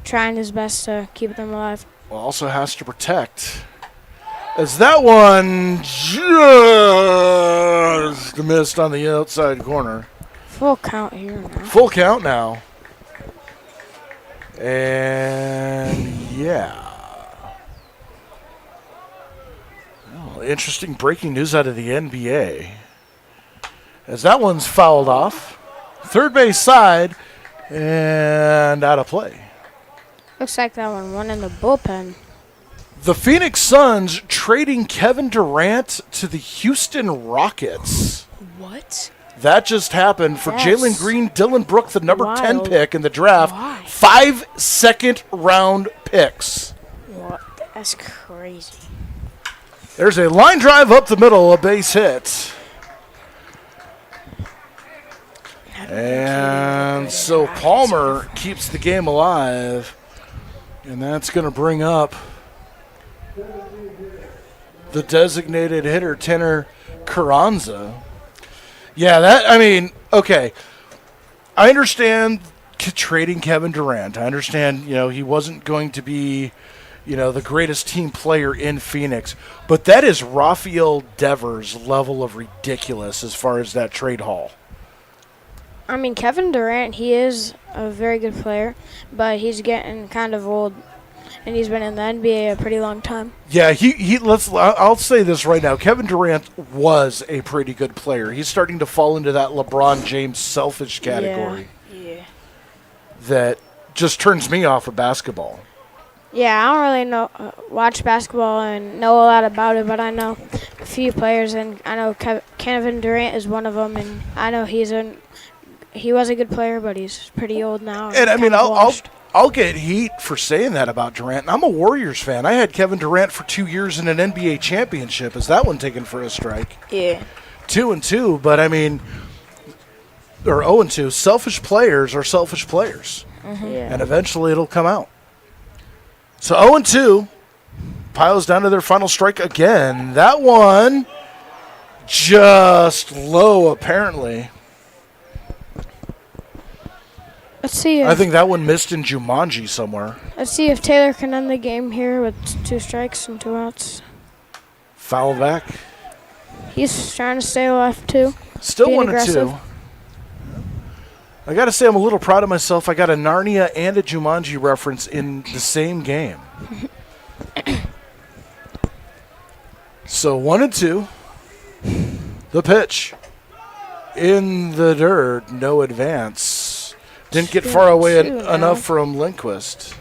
trying his best to keep them alive. also has to protect. As that one just missed on the outside corner. Full count here now. Full count now. And yeah. Oh, interesting breaking news out of the NBA. As that one's fouled off. Third base side and out of play. Looks like that one went in the bullpen. The Phoenix Suns trading Kevin Durant to the Houston Rockets. What? That just happened for Jalen Green, Dylan Brooks, the number 10 pick in the draft. Why? 5 second-round picks. What? That's crazy. There's a line drive up the middle, a base hit. And so Palmer keeps the game alive. And that's going to bring up the designated hitter, Tanner Carranza. Yeah, okay. I understand trading Kevin Durant. I understand, he wasn't going to be, the greatest team player in Phoenix. But that is Rafael Devers' level of ridiculous as far as that trade haul. I mean, Kevin Durant, he is a very good player, but he's getting kind of old, and he's been in the NBA a pretty long time. Yeah, I'll say this right now. Kevin Durant was a pretty good player. He's starting to fall into that LeBron James selfish category. Yeah. That just turns me off of basketball. Yeah, I don't really watch basketball and know a lot about it, but I know a few players, and I know Kevin Durant is one of them, and I know he was a good player, but he's pretty old now. And I'll get heat for saying that about Durant. I'm a Warriors fan. I had Kevin Durant for 2 years in an NBA championship. Is that one taken for a strike? Yeah. 2-2, but or 0-2. Selfish players are selfish players. Mm-hmm. Yeah. And eventually it'll come out. So 0-2 piles down to their final strike again. That one just low, apparently. Let's see. I think that one missed in Jumanji somewhere. Let's see if Taylor can end the game here with 2 strikes and 2 outs. Foul back. He's trying to stay alive too. Still 1-2. I got to say I'm a little proud of myself. I got a Narnia and a Jumanji reference in the same game. So 1-2. The pitch. In the dirt. No advance. Didn't get far away enough from Lindquist.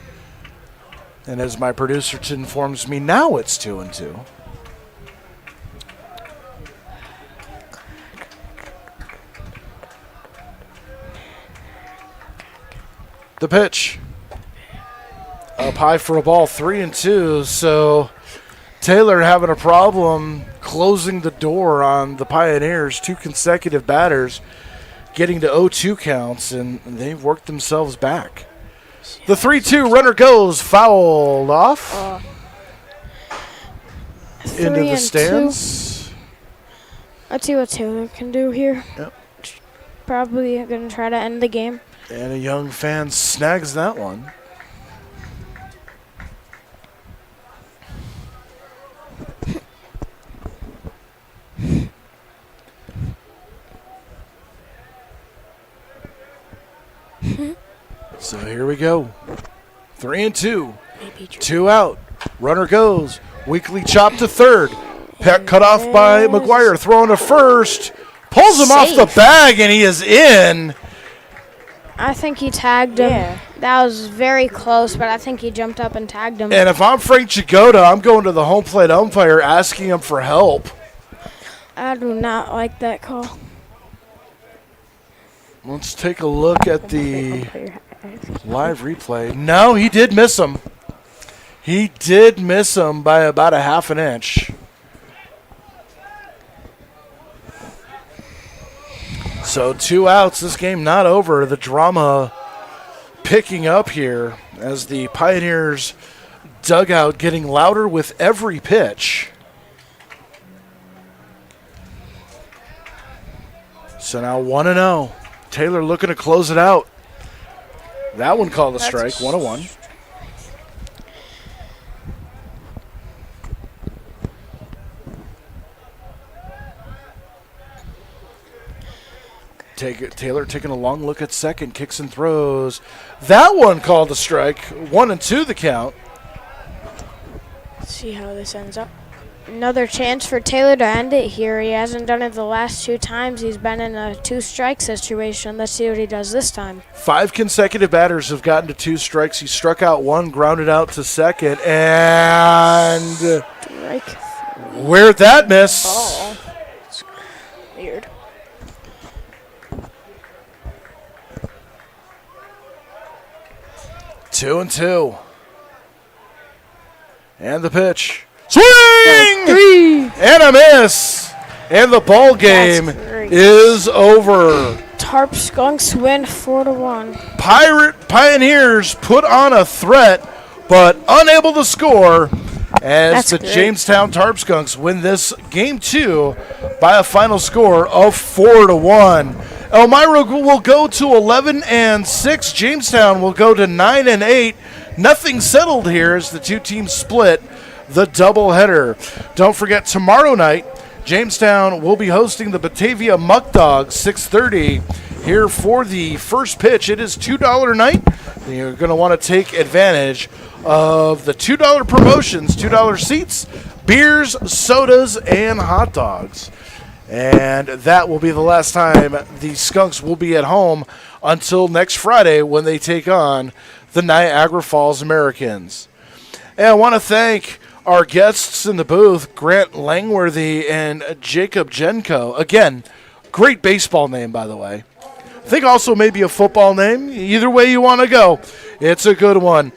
And as my producer informs me, now it's 2-2. The pitch. Up high for a ball, 3-2. So Taylor having a problem closing the door on the Pioneers. 2 consecutive batters getting to 0-2 counts, and they've worked themselves back. The 3-2 runner goes, fouled off. Into the stands. Let's see what Taylor can do here. Yep. Probably going to try to end the game. And a young fan snags that one. So here we go. 3-2. 2 out. Runner goes. Weekly chop to third. Cut off by McGuire. Throwing to first. Pulls him off the bag, and he is in. I think he tagged him. Yeah. That was very close, but I think he jumped up and tagged him. And if I'm Frank Jagoda, I'm going to the home plate umpire asking him for help. I do not like that call. Let's take a look at the Live replay. No, he did miss him. He did miss him by about a half an inch. So 2 outs. This game not over. The drama picking up here as the Pioneers dugout getting louder with every pitch. So now 1-0. Taylor looking to close it out. That one called a strike, 1-1. Taylor taking a long look at second, kicks and throws. That one called a strike, 1-2 the count. Let's see how this ends up. Another chance for Taylor to end it here. He hasn't done it the last 2 times. He's been in a 2-strike situation. Let's see what he does this time. 5 consecutive batters have gotten to 2 strikes. He struck out 1, grounded out to second, and strike. Where'd that miss? Oh, it's weird. 2-2. And the pitch. Swing! And a miss. And the ball game is over. Tarp Skunks win 4-1. Pioneers put on a threat, but unable to score as the Jamestown Tarp Skunks win this game 2 by a final score of 4-1. Elmira will go to 11-6. Jamestown will go to 9-8. Nothing settled here as the 2 teams split the doubleheader. Don't forget, tomorrow night, Jamestown will be hosting the Batavia Muck Dogs, 6:30 here for the first pitch. It is $2 night. You're going to want to take advantage of the $2 promotions, $2 seats, beers, sodas, and hot dogs. And that will be the last time the Skunks will be at home until next Friday when they take on the Niagara Falls Americans. And I want to thank our guests in the booth, Grant Langworthy and Jacob Jenko. Again, great baseball name, by the way. I think also maybe a football name. Either way you want to go, it's a good one.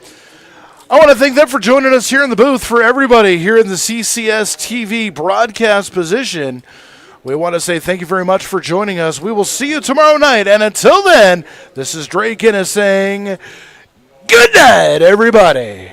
I want to thank them for joining us here in the booth. For everybody here in the CCS-TV broadcast position, we want to say thank you very much for joining us. We will see you tomorrow night. And until then, this is Drake Guinness saying good night, everybody.